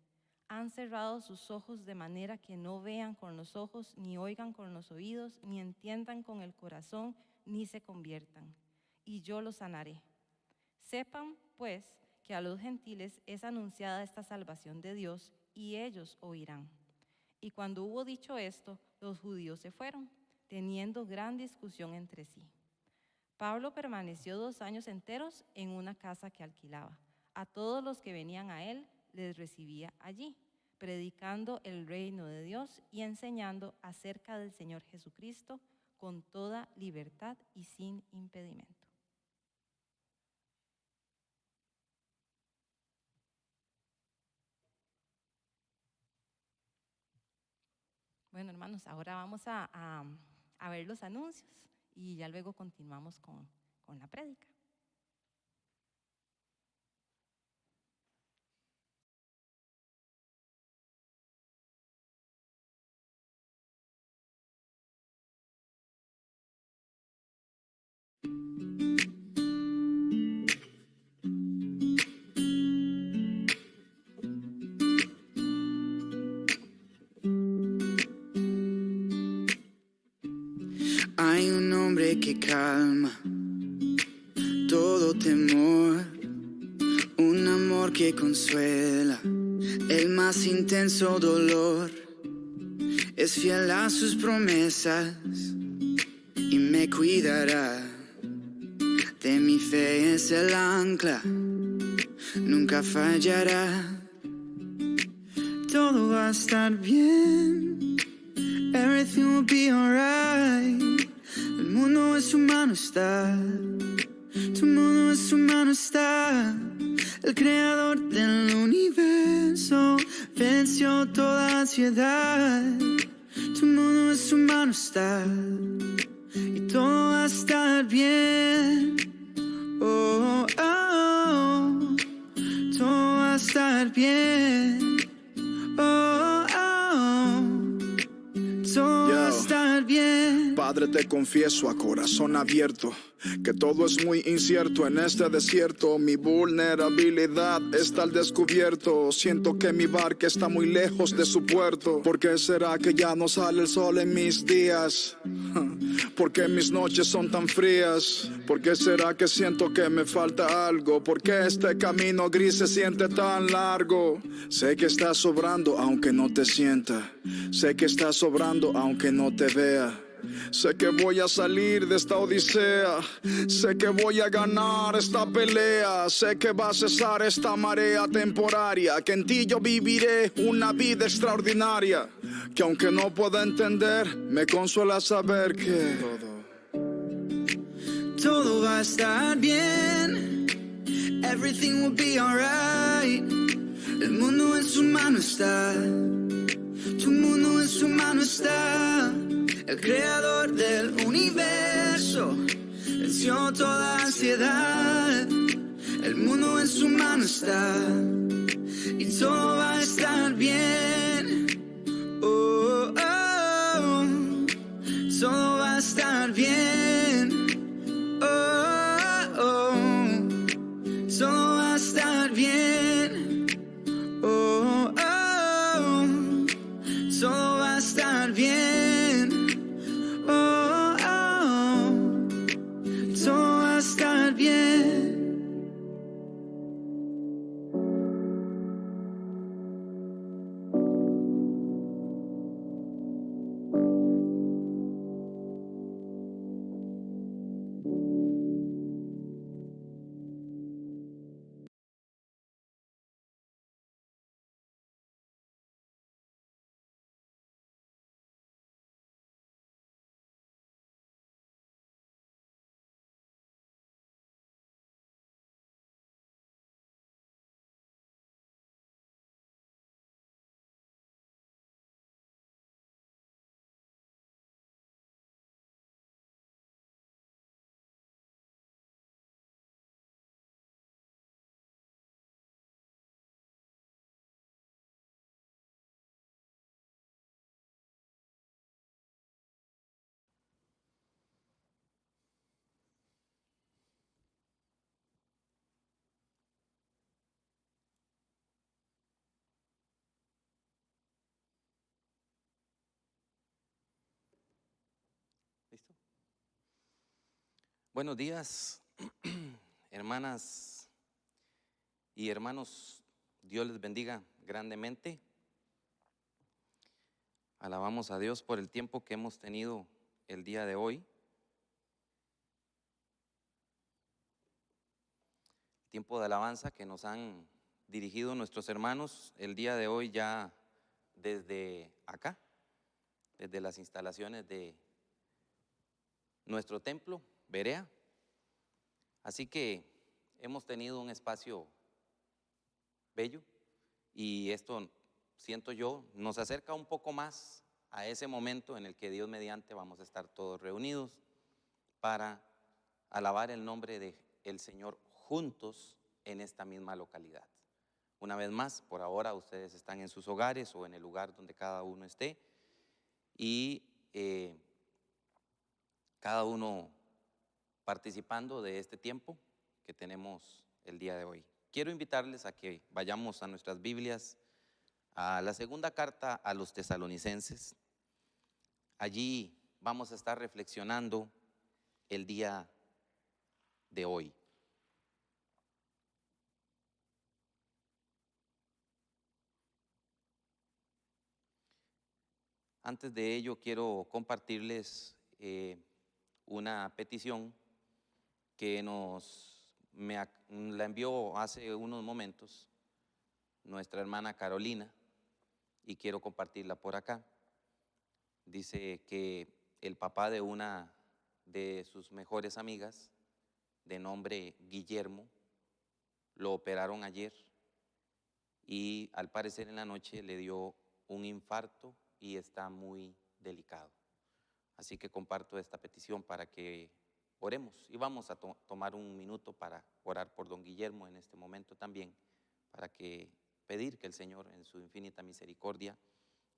Han cerrado sus ojos de manera que no vean con los ojos, ni oigan con los oídos, ni entiendan con el corazón, ni se conviertan. Y yo los sanaré. Sepan, pues, que a los gentiles es anunciada esta salvación de Dios, y ellos oirán. Y cuando hubo dicho esto, los judíos se fueron, teniendo gran discusión entre sí. Pablo permaneció 2 años enteros en una casa que alquilaba. A todos los que venían a él les recibía allí, predicando el reino de Dios y enseñando acerca del Señor Jesucristo con toda libertad y sin impedimento. Bueno, hermanos, ahora vamos a ver los anuncios y ya luego continuamos con la prédica. Hay un hombre que calma todo temor, un amor que consuela el más intenso dolor. Es fiel a sus promesas y me cuidará. De mi fe es el ancla, nunca fallará. Todo va a estar bien, everything will be alright. El mundo en su mano está, tu mundo en su mano está. El creador del universo venció toda ansiedad. Tu mundo en su mano está y todo va a estar bien. Oh, oh, oh. Todo va a estar bien. Oh, oh. Todo va a estar bien. Padre, te confieso a corazón abierto que todo es muy incierto en este desierto. Mi vulnerabilidad está al descubierto. Siento que mi barca está muy lejos de su puerto. ¿Por qué será que ya no sale el sol en mis días? ¿Por qué mis noches son tan frías? ¿Por qué será que siento que me falta algo? ¿Por qué este camino gris se siente tan largo? Sé que estás sobrando aunque no te sienta. Sé que estás sobrando aunque no te vea. Sé que voy a salir de esta odisea. Sé que voy a ganar esta pelea. Sé que va a cesar esta marea temporaria. Que en ti yo viviré una vida extraordinaria. Que aunque no pueda entender, me consuela saber que todo va a estar bien. Everything will be alright. El mundo en su mano está. Tu mundo en su mano está. El creador del universo venció toda ansiedad. El mundo en su mano está y todo va a estar bien. Oh, oh, oh. Todo va a estar bien. Oh, oh, oh. Todo va a estar bien. Oh, oh, oh. Todo va a estar bien. Oh, oh, todo va a estar bien. Buenos días, hermanas y hermanos. Dios les bendiga grandemente. Alabamos a Dios por el tiempo que hemos tenido el día de hoy. Tiempo de alabanza que nos han dirigido nuestros hermanos el día de hoy ya desde acá, desde las instalaciones de nuestro templo, Berea. Así que hemos tenido un espacio bello y esto, siento yo, nos acerca un poco más a ese momento en el que Dios mediante vamos a estar todos reunidos para alabar el nombre del Señor juntos en esta misma localidad. Una vez más, por ahora ustedes están en sus hogares o en el lugar donde cada uno esté y cada uno participando de este tiempo que tenemos el día de hoy. Quiero invitarles a que vayamos a nuestras Biblias, a la segunda carta a los Tesalonicenses. Allí vamos a estar reflexionando el día de hoy. Antes de ello, quiero compartirles una petición que la envió hace unos momentos nuestra hermana Carolina y quiero compartirla por acá. Dice que el papá de una de sus mejores amigas, de nombre Guillermo, lo operaron ayer y al parecer en la noche le dio un infarto y está muy delicado. Así que comparto esta petición para que oremos y vamos a tomar un minuto para orar por don Guillermo en este momento también, para que pedir que el Señor en su infinita misericordia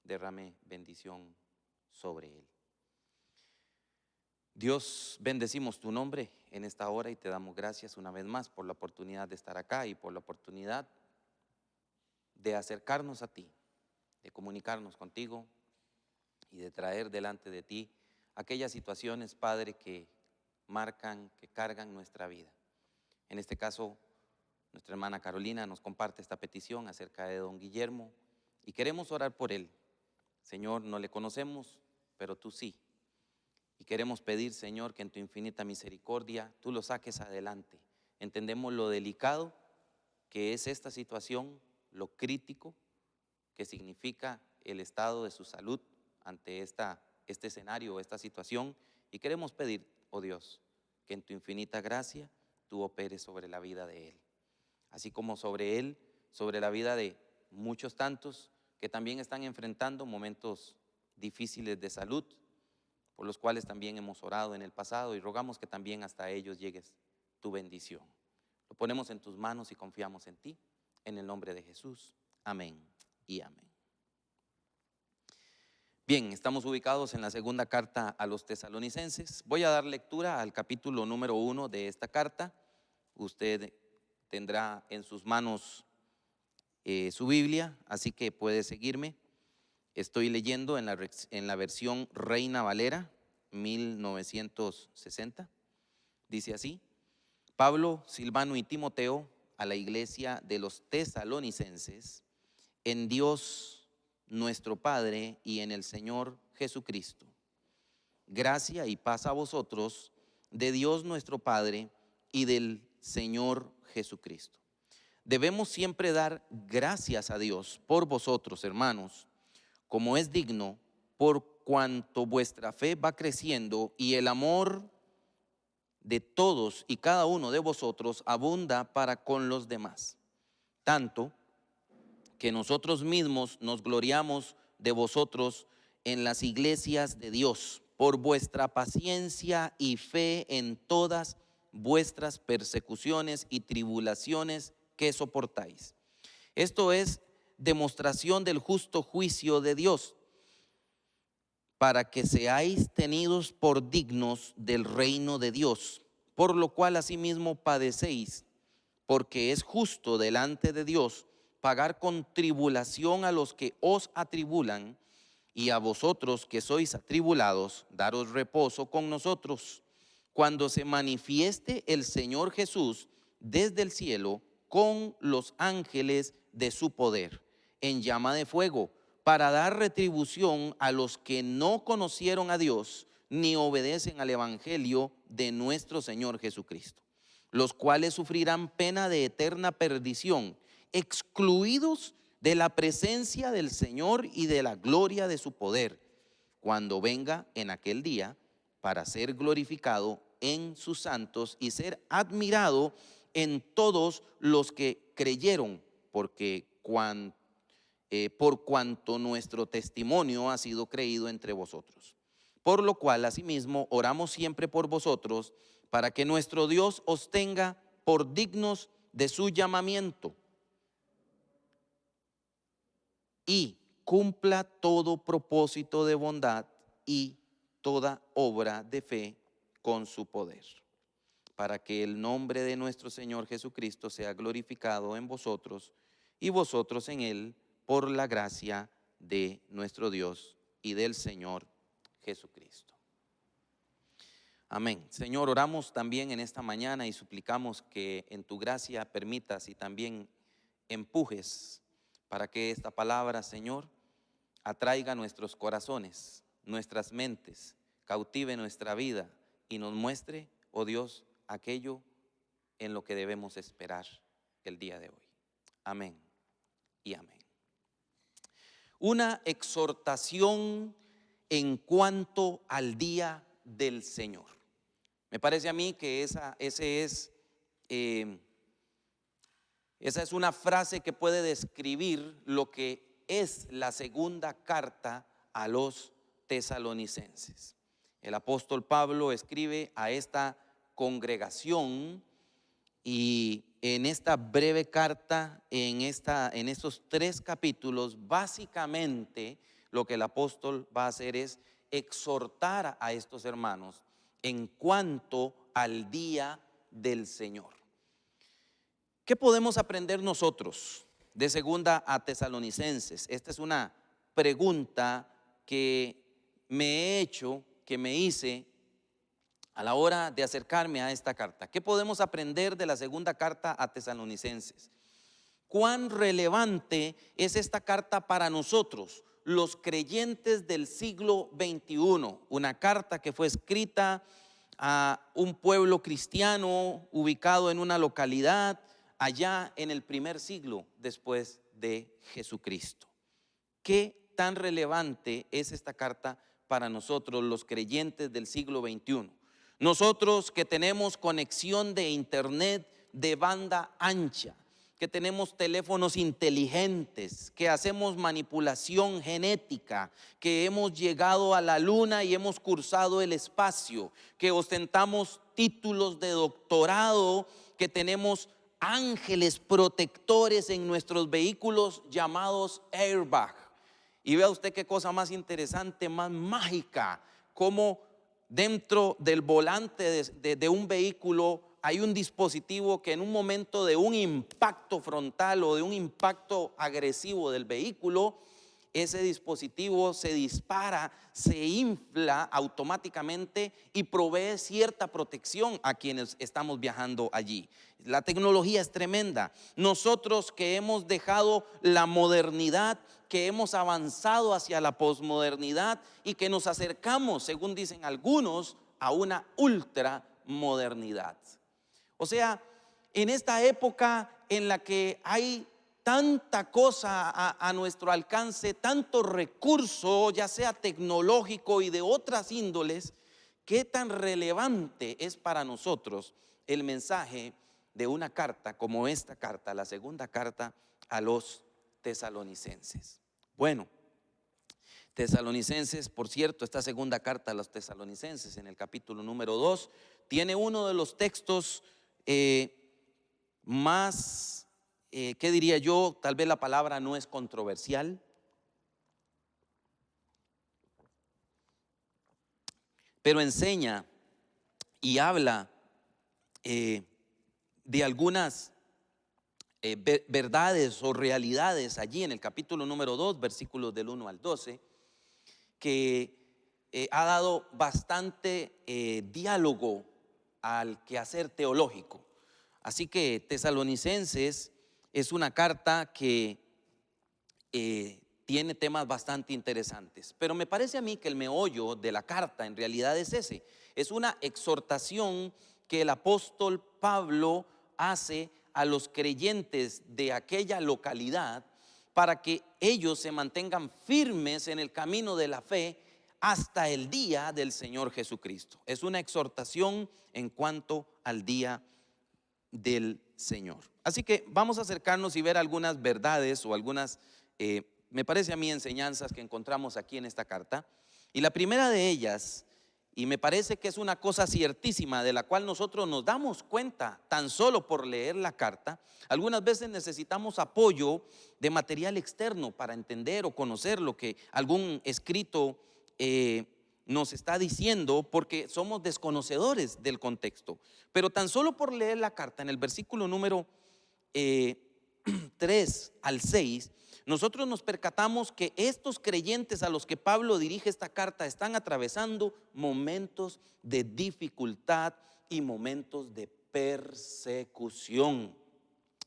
derrame bendición sobre él. Dios, bendecimos tu nombre en esta hora y te damos gracias una vez más por la oportunidad de estar acá y por la oportunidad de acercarnos a ti, de comunicarnos contigo y de traer delante de ti aquellas situaciones, Padre, que marcan, que cargan nuestra vida. En este caso, nuestra hermana Carolina nos comparte esta petición acerca de don Guillermo y queremos orar por él. Señor, no le conocemos, pero tú sí. Y queremos pedir, Señor, que en tu infinita misericordia tú lo saques adelante. Entendemos lo delicado que es esta situación, lo crítico que significa el estado de su salud ante este escenario, esta situación, y queremos pedir, oh Dios, que en tu infinita gracia tú operes sobre la vida de él, así como sobre él, sobre la vida de muchos tantos que también están enfrentando momentos difíciles de salud, por los cuales también hemos orado en el pasado y rogamos que también hasta ellos llegues tu bendición. Lo ponemos en tus manos y confiamos en ti, en el nombre de Jesús. Amén y amén. Bien, estamos ubicados en la segunda carta a los Tesalonicenses. Voy a dar lectura al capítulo número 1 de esta carta. Usted tendrá en sus manos su Biblia, así que puede seguirme. Estoy leyendo en la versión Reina Valera 1960. Dice así: Pablo, Silvano y Timoteo, a la iglesia de los Tesalonicenses, en Dios nuestro Padre y en el Señor Jesucristo. Gracia y paz a vosotros, de Dios nuestro Padre y del Señor Jesucristo. Debemos siempre dar gracias a Dios por vosotros, hermanos, como es digno, por cuanto vuestra fe va creciendo y el amor de todos y cada uno de vosotros abunda para con los demás. Tanto que nosotros mismos nos gloriamos de vosotros en las iglesias de Dios, por vuestra paciencia y fe en todas vuestras persecuciones y tribulaciones que soportáis. Esto es demostración del justo juicio de Dios, para que seáis tenidos por dignos del reino de Dios, por lo cual asimismo padecéis, porque es justo delante de Dios pagar con tribulación a los que os atribulan, y a vosotros que sois atribulados, daros reposo con nosotros, cuando se manifieste el Señor Jesús desde el cielo con los ángeles de su poder, en llama de fuego, para dar retribución a los que no conocieron a Dios ni obedecen al evangelio de nuestro Señor Jesucristo, los cuales sufrirán pena de eterna perdición, excluidos de la presencia del Señor y de la gloria de su poder, cuando venga en aquel día para ser glorificado en sus santos y ser admirado en todos los que creyeron, por cuanto nuestro testimonio ha sido creído entre vosotros. Por lo cual, asimismo, oramos siempre por vosotros, para que nuestro Dios os tenga por dignos de su llamamiento y cumpla todo propósito de bondad y toda obra de fe con su poder, para que el nombre de nuestro Señor Jesucristo sea glorificado en vosotros y vosotros en Él, por la gracia de nuestro Dios y del Señor Jesucristo. Amén. Señor, oramos también en esta mañana y suplicamos que en tu gracia permitas y también empujes para que esta palabra, Señor, atraiga nuestros corazones, nuestras mentes, cautive nuestra vida y nos muestre, oh Dios, aquello en lo que debemos esperar el día de hoy. Amén y amén. Una exhortación en cuanto al día del Señor. Me parece a mí que esa es una frase que puede describir lo que es la segunda carta a los tesalonicenses. El apóstol Pablo escribe a esta congregación y en esta breve carta, en estos 3 capítulos, básicamente lo que el apóstol va a hacer es exhortar a estos hermanos en cuanto al día del Señor. ¿Qué podemos aprender nosotros de segunda a Tesalonicenses? Esta es una pregunta que me he hecho, que me hice a la hora de acercarme a esta carta. ¿Qué podemos aprender de la segunda carta a Tesalonicenses? ¿Cuán relevante es esta carta para nosotros, los creyentes del siglo XXI? Una carta que fue escrita a un pueblo cristiano ubicado en una localidad allá en el primer siglo después de Jesucristo. ¿Qué tan relevante es esta carta para nosotros, los creyentes del siglo XXI? Nosotros que tenemos conexión de internet de banda ancha, que tenemos teléfonos inteligentes, que hacemos manipulación genética, que hemos llegado a la luna y hemos cursado el espacio, que ostentamos títulos de doctorado, que tenemos ángeles protectores en nuestros vehículos llamados airbag. Y vea usted qué cosa más interesante, más mágica, como dentro del volante de un vehículo hay un dispositivo que en un momento de un impacto frontal o de un impacto agresivo del vehículo, ese dispositivo se dispara, se infla automáticamente y provee cierta protección a quienes estamos viajando allí. La tecnología es tremenda. Nosotros que hemos dejado la modernidad, que hemos avanzado hacia la posmodernidad y que nos acercamos, según dicen algunos, a una ultramodernidad. O sea, en esta época en la que hay tanta cosa a nuestro alcance, tanto recurso, ya sea tecnológico y de otras índoles, ¿qué tan relevante es para nosotros el mensaje de una carta como esta carta, la segunda carta a los tesalonicenses? Bueno, Tesalonicenses, por cierto, esta segunda carta a los tesalonicenses en el capítulo número 2 tiene uno de los textos más, ¿qué diría yo? Tal vez la palabra no es controversial, pero enseña y habla de algunas verdades o realidades allí en el capítulo número 2, versículos del 1 al 12, que ha dado bastante diálogo al quehacer teológico. Así que Tesalonicenses es una carta que tiene temas bastante interesantes, pero me parece a mí que el meollo de la carta en realidad es ese. Es una exhortación que el apóstol Pablo hace a los creyentes de aquella localidad para que ellos se mantengan firmes en el camino de la fe hasta el día del Señor Jesucristo. Es una exhortación en cuanto al día del Señor. Así que vamos a acercarnos y ver algunas verdades o algunas, me parece a mí, enseñanzas que encontramos aquí en esta carta. Y la primera de ellas, y me parece que es una cosa ciertísima de la cual nosotros nos damos cuenta tan solo por leer la carta. Algunas veces necesitamos apoyo de material externo para entender o conocer lo que algún escrito nos está diciendo, porque somos desconocedores del contexto. Pero tan solo por leer la carta en el versículo número 3 al 6, nosotros nos percatamos que estos creyentes a los que Pablo dirige esta carta están atravesando momentos de dificultad y momentos de persecución.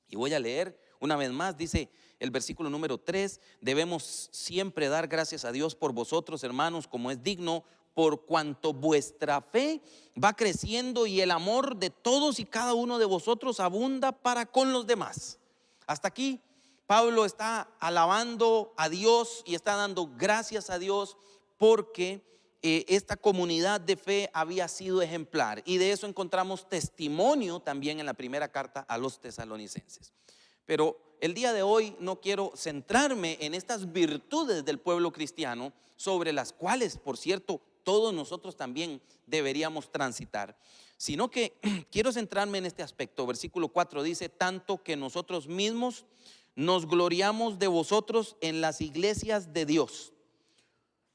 Y voy a leer una vez más, dice el versículo número 3: debemos siempre dar gracias a Dios por vosotros, hermanos, como es digno, por cuanto vuestra fe va creciendo y el amor de todos y cada uno de vosotros abunda para con los demás. Hasta aquí Pablo está alabando a Dios y está dando gracias a Dios porque esta comunidad de fe había sido ejemplar, y de eso encontramos testimonio también en la primera carta a los tesalonicenses. Pero el día de hoy no quiero centrarme en estas virtudes del pueblo cristiano, sobre las cuales, por cierto, todos nosotros también deberíamos transitar, sino que quiero centrarme en este aspecto. Versículo 4 dice: tanto que nosotros mismos nos gloriamos de vosotros en las iglesias de Dios.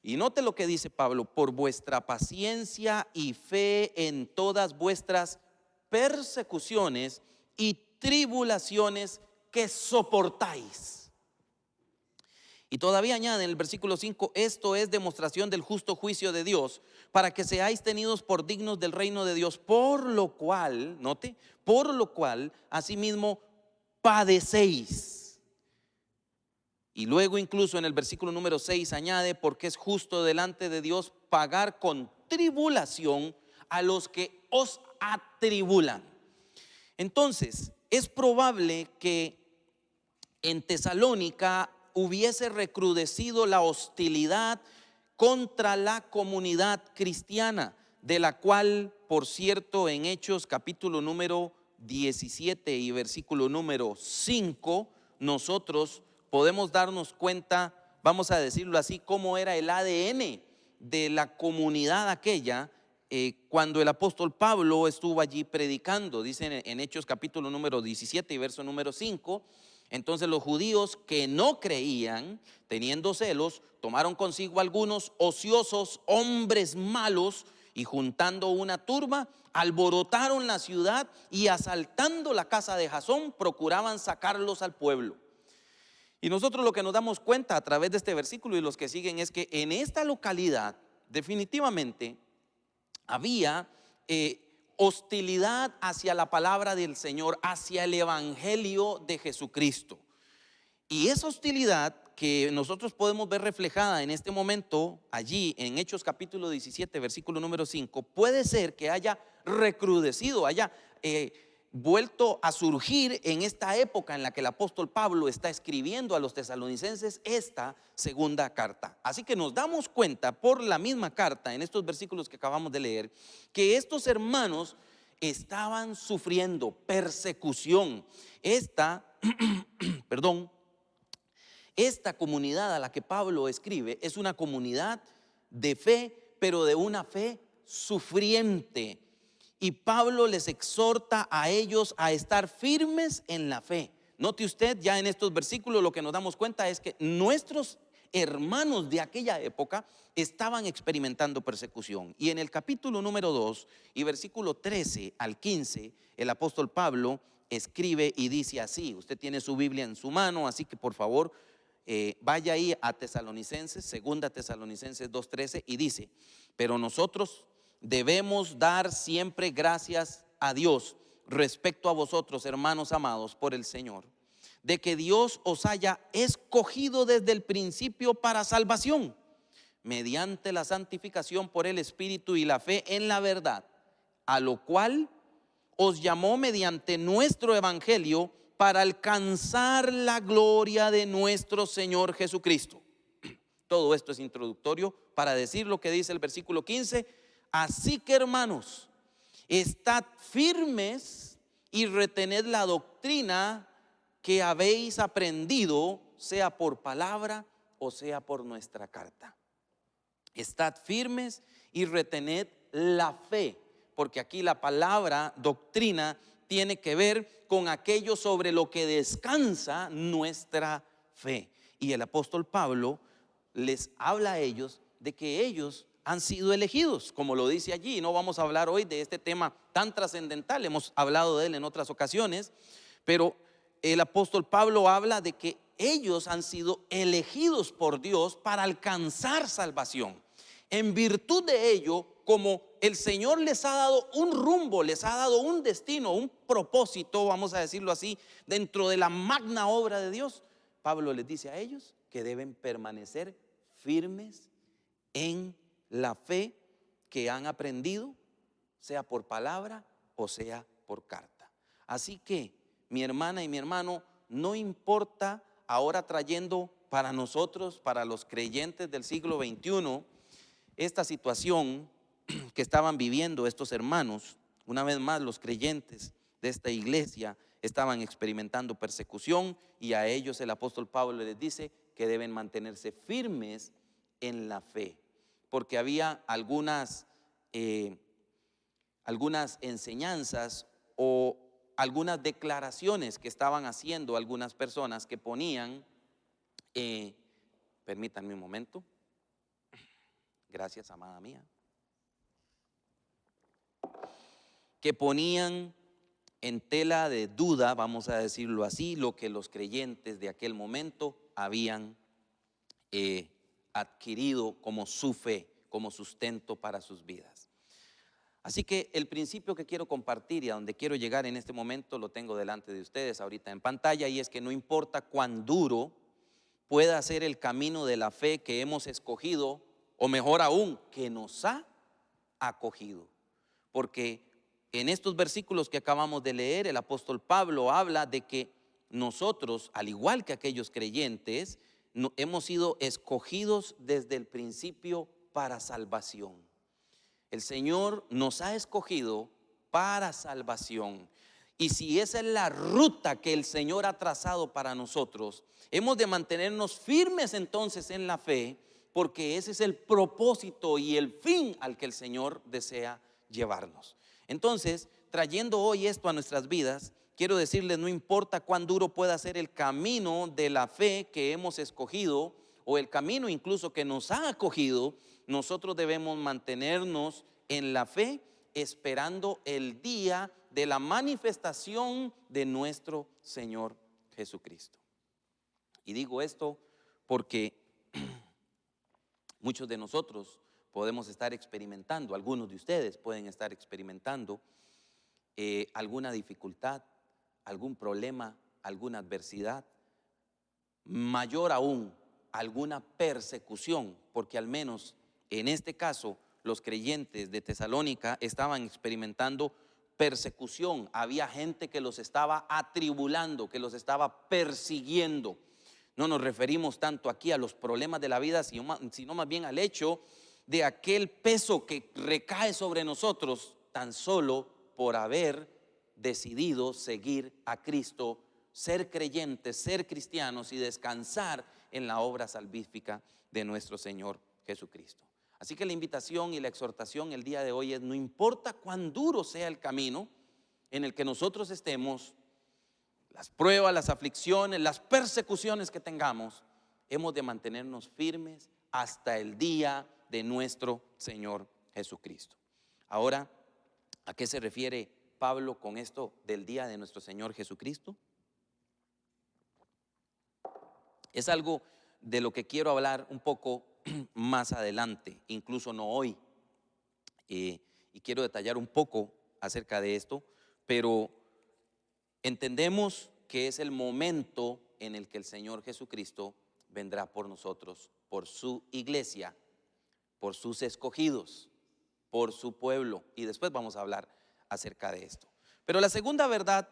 Y note lo que dice Pablo: por vuestra paciencia y fe en todas vuestras persecuciones y tribulaciones que soportáis. Y todavía añade en el versículo 5: esto es demostración del justo juicio de Dios, para que seáis tenidos por dignos del reino de Dios, por lo cual, note, por lo cual asimismo padecéis. Y luego incluso en el versículo número 6 añade: porque es justo delante de Dios pagar con tribulación a los que os atribulan. Entonces, es probable que en Tesalónica hubiese recrudecido la hostilidad contra la comunidad cristiana, de la cual, por cierto, en Hechos capítulo número 17 y versículo número 5, nosotros podemos darnos cuenta, vamos a decirlo así, cómo era el ADN de la comunidad aquella cuando el apóstol Pablo estuvo allí predicando. Dice en Hechos capítulo número 17 y verso número 5: entonces los judíos que no creían, teniendo celos, tomaron consigo algunos ociosos hombres malos, y juntando una turba, alborotaron la ciudad, y asaltando la casa de Jasón, procuraban sacarlos al pueblo. Y nosotros lo que nos damos cuenta a través de este versículo y los que siguen es que en esta localidad definitivamente había hostilidad hacia la palabra del Señor, hacia el evangelio de Jesucristo. Y esa hostilidad que nosotros podemos ver reflejada en este momento allí en Hechos capítulo 17 versículo número 5, puede ser que haya recrudecido, haya vuelto a surgir en esta época en la que el apóstol Pablo está escribiendo a los tesalonicenses esta segunda carta. Así que nos damos cuenta por la misma carta, en estos versículos que acabamos de leer, que estos hermanos estaban sufriendo persecución. Esta comunidad a la que Pablo escribe es una comunidad de fe, pero de una fe sufriente. Y Pablo les exhorta a ellos a estar firmes en la fe. Note usted, ya en estos versículos lo que nos damos cuenta es que nuestros hermanos de aquella época estaban experimentando persecución. Y en el capítulo número 2 y versículo 13 al 15, el apóstol Pablo escribe y dice así. Usted tiene su Biblia en su mano, así que por favor vaya ahí a Tesalonicenses, segunda Tesalonicenses 2:13, y dice: pero nosotros debemos dar siempre gracias a Dios respecto a vosotros, hermanos amados por el Señor, de que Dios os haya escogido desde el principio para salvación, mediante la santificación por el Espíritu y la fe en la verdad, a lo cual os llamó mediante nuestro evangelio para alcanzar la gloria de nuestro Señor Jesucristo. Todo esto es introductorio para decir lo que dice el versículo 15. Así que, hermanos, estad firmes y retened la doctrina que habéis aprendido, sea por palabra o sea por nuestra carta. Estad firmes y retened la fe, porque aquí la palabra doctrina tiene que ver con aquello sobre lo que descansa nuestra fe. Y el apóstol Pablo les habla a ellos de que ellos han sido elegidos, como lo dice allí. No vamos a hablar hoy de este tema tan trascendental, hemos hablado de él en otras ocasiones, pero el apóstol Pablo habla de que ellos han sido elegidos por Dios para alcanzar salvación. En virtud de ello, como el Señor les ha dado un rumbo, les ha dado un destino, un propósito, vamos a decirlo así, dentro de la magna obra de Dios, Pablo les dice a ellos que deben permanecer firmes en la fe que han aprendido, sea por palabra o sea por carta. Así que, mi hermana y mi hermano, no importa, ahora trayendo para nosotros, para los creyentes del siglo XXI, esta situación que estaban viviendo estos hermanos. Una vez más, los creyentes de esta iglesia estaban experimentando persecución, y a ellos el apóstol Pablo les dice que deben mantenerse firmes en la fe, porque había algunas enseñanzas o algunas declaraciones que estaban haciendo algunas personas que ponían, permítanme un momento, gracias, amada mía, que ponían en tela de duda, vamos a decirlo así, lo que los creyentes de aquel momento habían adquirido como su fe, como sustento para sus vidas. Así que el principio que quiero compartir y a donde quiero llegar en este momento lo tengo delante de ustedes ahorita en pantalla, y es que no importa cuán duro pueda ser el camino de la fe que hemos escogido, o mejor aún, que nos ha acogido, porque en estos versículos que acabamos de leer, el apóstol Pablo habla de que nosotros, al igual que aquellos creyentes, hemos sido escogidos desde el principio para salvación. El Señor nos ha escogido para salvación. Y si esa es la ruta que el Señor ha trazado para nosotros, hemos de mantenernos firmes entonces en la fe, porque ese es el propósito y el fin al que el Señor desea llevarnos. Entonces, trayendo hoy esto a nuestras vidas, quiero decirles, no importa cuán duro pueda ser el camino de la fe que hemos escogido, o el camino incluso que nos ha acogido, nosotros debemos mantenernos en la fe, esperando el día de la manifestación de nuestro Señor Jesucristo. Y digo esto porque muchos de nosotros podemos estar experimentando, algunos de ustedes pueden estar experimentando alguna dificultad, algún problema, alguna adversidad, mayor aún, alguna persecución, porque al menos en este caso los creyentes de Tesalónica estaban experimentando persecución. Había gente que los estaba atribulando, que los estaba persiguiendo. No nos referimos tanto aquí a los problemas de la vida, sino más bien al hecho de aquel peso que recae sobre nosotros tan solo por haber decidido seguir a Cristo, ser creyentes, ser cristianos y descansar en la obra salvífica de nuestro Señor Jesucristo. Así que la invitación y la exhortación el día de hoy es: no importa cuán duro sea el camino en el que nosotros estemos, las pruebas, las aflicciones, las persecuciones que tengamos, hemos de mantenernos firmes hasta el día de nuestro Señor Jesucristo. Ahora, ¿a qué se refiere Pablo con esto del día de nuestro Señor Jesucristo? Es algo de lo que quiero hablar un poco más adelante, incluso no hoy. y quiero detallar un poco acerca de esto, pero entendemos que es el momento en el que el Señor Jesucristo vendrá por nosotros, por su iglesia, por sus escogidos, por su pueblo, y después vamos a hablar acerca de esto. Pero la segunda verdad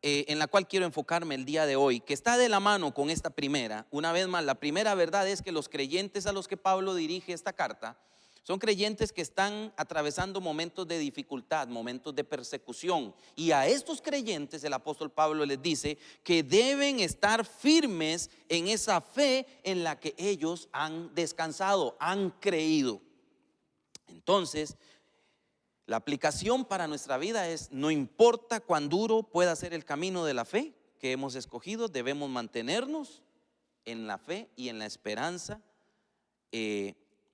en la cual quiero enfocarme el día de hoy, que está de la mano con esta primera, una vez más, la primera verdad es que los creyentes a los que Pablo dirige esta carta son creyentes que están atravesando momentos de dificultad, momentos de persecución, y a estos creyentes el apóstol Pablo les dice que deben estar firmes en esa fe en la que ellos han descansado, han creído. Entonces, la aplicación para nuestra vida es: no importa cuán duro pueda ser el camino de la fe que hemos escogido, debemos mantenernos en la fe y en la esperanza,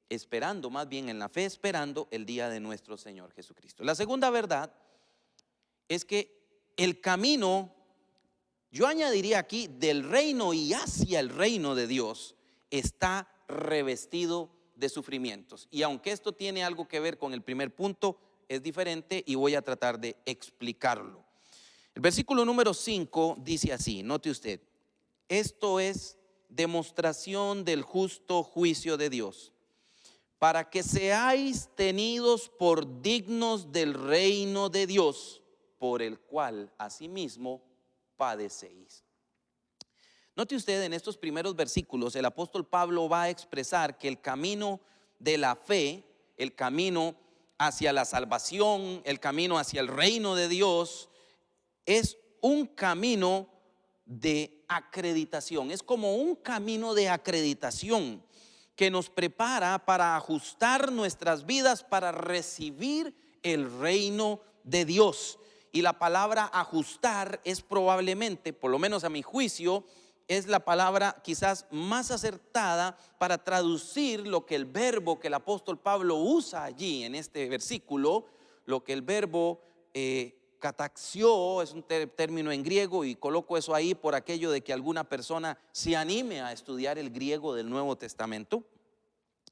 esperando más bien en la fe, esperando el día de nuestro Señor Jesucristo. La segunda verdad es que el camino, yo añadiría aquí, del reino y hacia el reino de Dios está revestido de sufrimientos. Y aunque esto tiene algo que ver con el primer punto, es diferente y voy a tratar de explicarlo. El versículo número 5 dice así, note usted: esto es demostración del justo juicio de Dios, para que seáis tenidos por dignos del reino de Dios, por el cual asimismo padecéis. Note usted, en estos primeros versículos el apóstol Pablo va a expresar que el camino de la fe, el camino hacia la salvación, el camino hacia el reino de Dios, es un camino de acreditación. Es como un camino de acreditación que nos prepara para ajustar nuestras vidas para recibir el reino de Dios. Y la palabra ajustar es probablemente, por lo menos a mi juicio, es la palabra quizás más acertada para traducir lo que el verbo que el apóstol Pablo usa allí en este versículo, lo que el verbo cataxio, es un término en griego, y coloco eso ahí por aquello de que alguna persona se anime a estudiar el griego del Nuevo Testamento.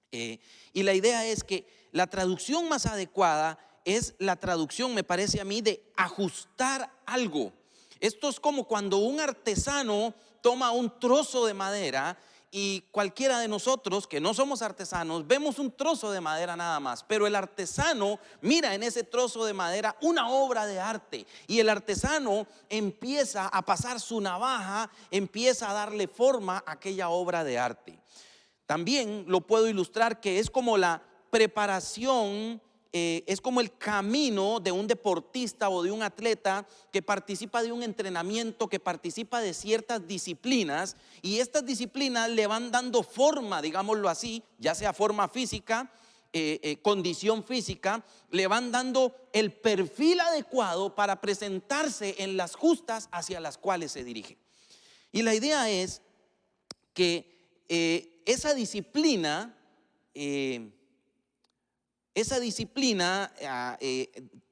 Y la idea es que la traducción más adecuada es la traducción, me parece a mí, de ajustar algo. Esto es como cuando un artesano toma un trozo de madera, y cualquiera de nosotros que no somos artesanos vemos un trozo de madera nada más, pero el artesano mira en ese trozo de madera una obra de arte, y el artesano empieza a pasar su navaja, empieza a darle forma a aquella obra de arte. También lo puedo ilustrar que es como la preparación, es como el camino de un deportista o de un atleta que participa de un entrenamiento, que participa de ciertas disciplinas, y estas disciplinas le van dando forma, digámoslo así, ya sea forma física, condición física, le van dando el perfil adecuado para presentarse en las justas hacia las cuales se dirige. Y la idea es que esa disciplina,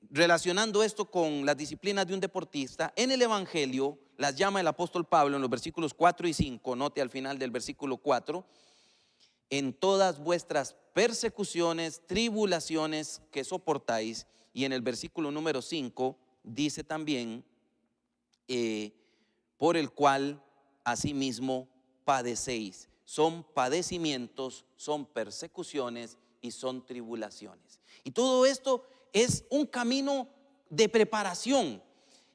relacionando esto con las disciplinas de un deportista, en el Evangelio las llama el apóstol Pablo en los versículos 4 y 5, note al final del versículo 4, en todas vuestras persecuciones, tribulaciones que soportáis, y en el versículo número 5 dice también, por el cual asimismo padecéis. Son padecimientos, son persecuciones y son tribulaciones. Y todo esto es un camino de preparación,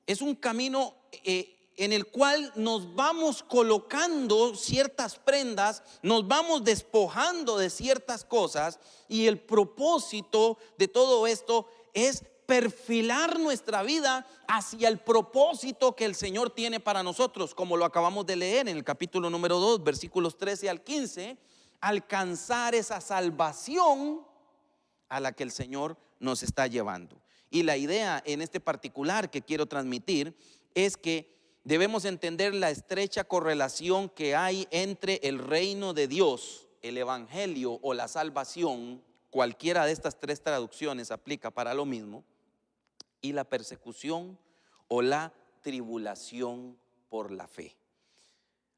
es un camino en el cual nos vamos colocando ciertas prendas, nos vamos despojando de ciertas cosas, y el propósito de todo esto es perfilar nuestra vida hacia el propósito que el Señor tiene para nosotros, como lo acabamos de leer en el capítulo número 2, versículos 13 al 15, alcanzar esa salvación a la que el Señor nos está llevando. Y la idea en este particular que quiero transmitir es que debemos entender la estrecha correlación que hay entre el reino de Dios, el evangelio o la salvación, cualquiera de estas tres traducciones aplica para lo mismo, y la persecución o la tribulación por la fe.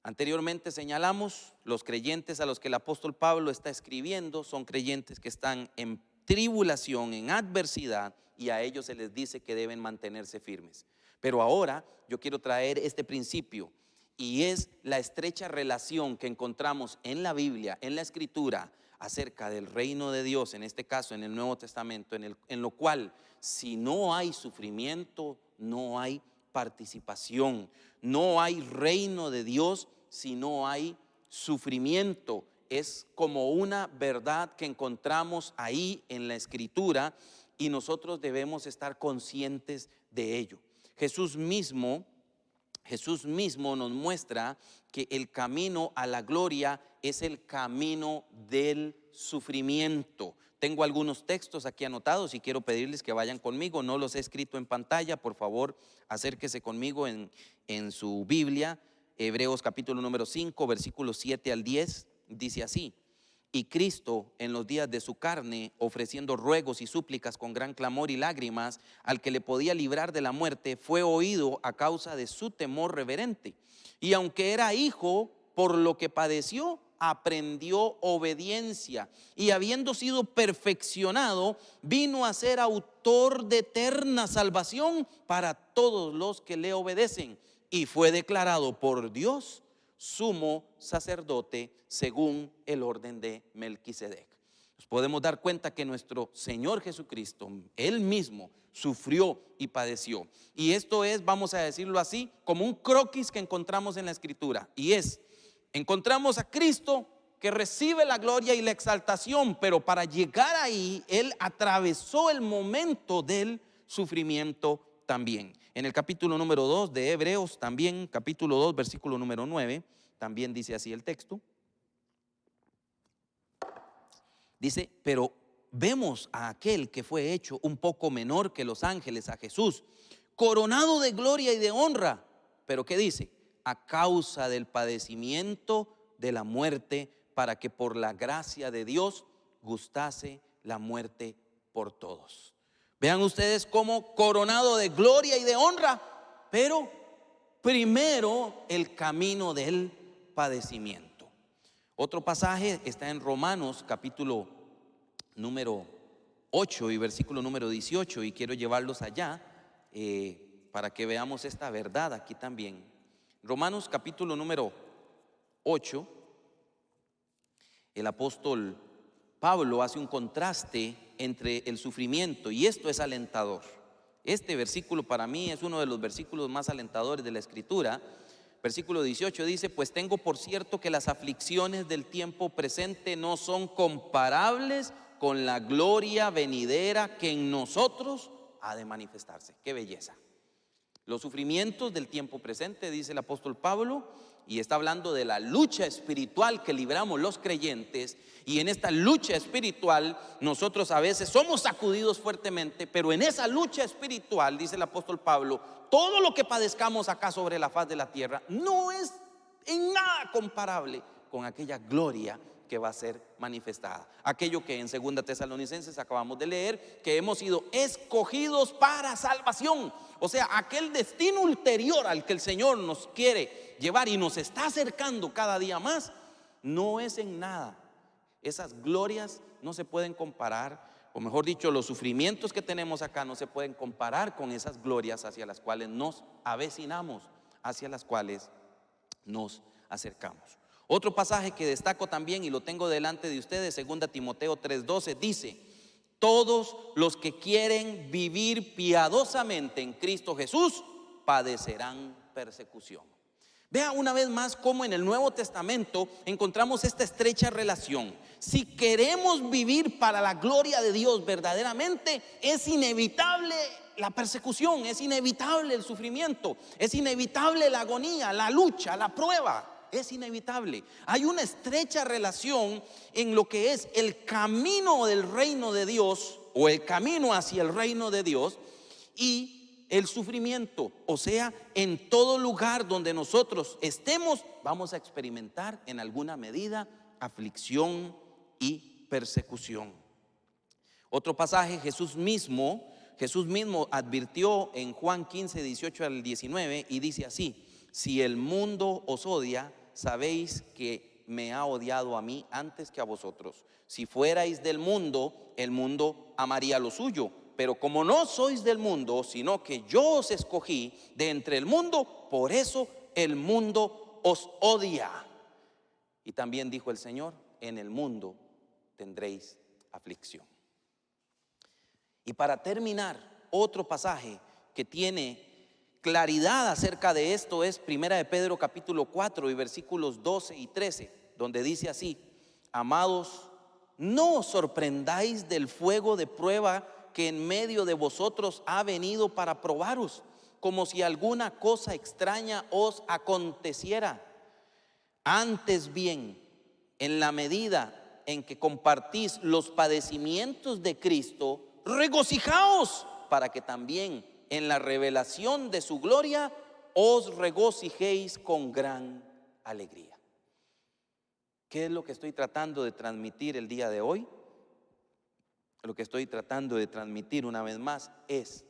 Anteriormente señalamos, los creyentes a los que el apóstol Pablo está escribiendo son creyentes que están en tribulación, en adversidad, y a ellos se les dice que deben mantenerse firmes. Pero ahora yo quiero traer este principio, y es la estrecha relación que encontramos en la Biblia, en la Escritura, acerca del reino de Dios, en este caso en el Nuevo Testamento, en lo cual si no hay sufrimiento, no hay participación, no hay reino de Dios si no hay sufrimiento. Es como una verdad que encontramos ahí en la Escritura y nosotros debemos estar conscientes de ello. Jesús mismo nos muestra que el camino a la gloria es el camino del sufrimiento. Tengo algunos textos aquí anotados y quiero pedirles que vayan conmigo. No los he escrito en pantalla, por favor, acérquese conmigo en su Biblia. Hebreos capítulo número 5, versículos 7 al 10, dice así: y Cristo en los días de su carne, ofreciendo ruegos y súplicas con gran clamor y lágrimas al que le podía librar de la muerte, fue oído a causa de su temor reverente. Y aunque era hijo, por lo que padeció, aprendió obediencia, y habiendo sido perfeccionado, vino a ser autor de eterna salvación para todos los que le obedecen, y fue declarado por Dios sumo sacerdote según el orden de Melquisedec. Nos podemos dar cuenta que nuestro Señor Jesucristo, Él mismo, sufrió y padeció. Y esto es, vamos a decirlo así, como un croquis que encontramos en la Escritura. Y encontramos a Cristo que recibe la gloria y la exaltación, pero para llegar ahí, Él atravesó el momento del sufrimiento también. En el capítulo número 2 de Hebreos, también capítulo 2, versículo número 9, también dice así el texto. Dice: pero vemos a aquel que fue hecho un poco menor que los ángeles, a Jesús, coronado de gloria y de honra. Pero ¿qué dice? A causa del padecimiento de la muerte, para que por la gracia de Dios gustase la muerte por todos. Vean ustedes cómo coronado de gloria y de honra, pero primero el camino del padecimiento. Otro pasaje está en Romanos capítulo número 8 y versículo número 18, y quiero llevarlos allá para que veamos esta verdad aquí también. Romanos capítulo número 8, el apóstol Pablo hace un contraste entre el sufrimiento, y esto es alentador. Este versículo para mí es uno de los versículos más alentadores de la Escritura. Versículo 18 dice: pues tengo por cierto que las aflicciones del tiempo presente no son comparables con la gloria venidera que en nosotros ha de manifestarse. ¡Qué belleza! Los sufrimientos del tiempo presente, dice el apóstol Pablo, y está hablando de la lucha espiritual que libramos los creyentes. Y en esta lucha espiritual nosotros a veces somos sacudidos fuertemente, pero en esa lucha espiritual, dice el apóstol Pablo, todo lo que padezcamos acá sobre la faz de la tierra no es en nada comparable con aquella gloria que va a ser manifestada. Aquello que en 2 Tesalonicenses acabamos de leer, que hemos sido escogidos para salvación. O sea, aquel destino ulterior al que el Señor nos quiere llevar y nos está acercando cada día más, no es en nada. Esas glorias no se pueden comparar, o mejor dicho, los sufrimientos que tenemos acá no se pueden comparar con esas glorias hacia las cuales nos avecinamos, hacia las cuales nos acercamos. Otro pasaje que destaco también y lo tengo delante de ustedes, 2 Timoteo 3:12, dice: todos los que quieren vivir piadosamente en Cristo Jesús padecerán persecución. Vea una vez más cómo en el Nuevo Testamento encontramos esta estrecha relación. Si queremos vivir para la gloria de Dios verdaderamente, es inevitable la persecución, es inevitable el sufrimiento, es inevitable la agonía, la lucha, la prueba. Es inevitable. Hay una estrecha relación en lo que es el camino del reino de Dios, o el camino hacia el reino de Dios, y el sufrimiento. O sea, en todo lugar donde nosotros estemos, vamos a experimentar en alguna medida aflicción y persecución. Otro pasaje, Jesús mismo advirtió en Juan 15, 18 al 19, y dice así: si el mundo os odia, sabéis que me ha odiado a mí antes que a vosotros. Si fuerais del mundo, el mundo amaría lo suyo. Pero como no sois del mundo, sino que yo os escogí de entre el mundo, por eso el mundo os odia. Y también dijo el Señor: en el mundo tendréis aflicción. Y para terminar, otro pasaje que tiene claridad acerca de esto es 1 de Pedro capítulo 4 y versículos 12 y 13, donde dice así: amados, no os sorprendáis del fuego de prueba que en medio de vosotros ha venido para probaros, como si alguna cosa extraña os aconteciera. Antes bien, en la medida en que compartís los padecimientos de Cristo, regocijaos, para que también en la revelación de su gloria os regocijéis con gran alegría. ¿Qué es lo que estoy tratando de transmitir el día de hoy? Lo que estoy tratando de transmitir una vez más es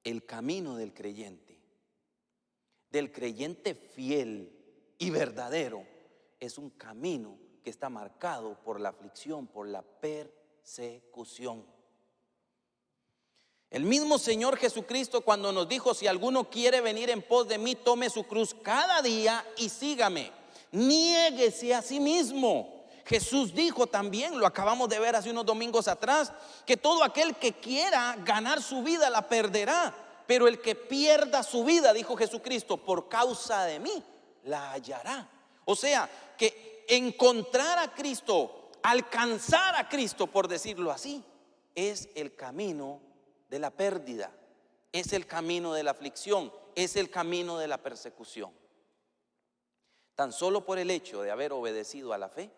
el camino del creyente fiel y verdadero. Es un camino que está marcado por la aflicción, por la persecución. El mismo Señor Jesucristo, cuando nos dijo: si alguno quiere venir en pos de mí, tome su cruz cada día y sígame, niéguese a sí mismo. Jesús dijo también, lo acabamos de ver hace unos domingos atrás, que todo aquel que quiera ganar su vida la perderá, pero el que pierda su vida, dijo Jesucristo, por causa de mí, la hallará. O sea, que encontrar a Cristo, alcanzar a Cristo, por decirlo así, es el camino de la pérdida, es el camino de la aflicción, es el camino de la persecución. Tan solo por el hecho de haber obedecido a la fe,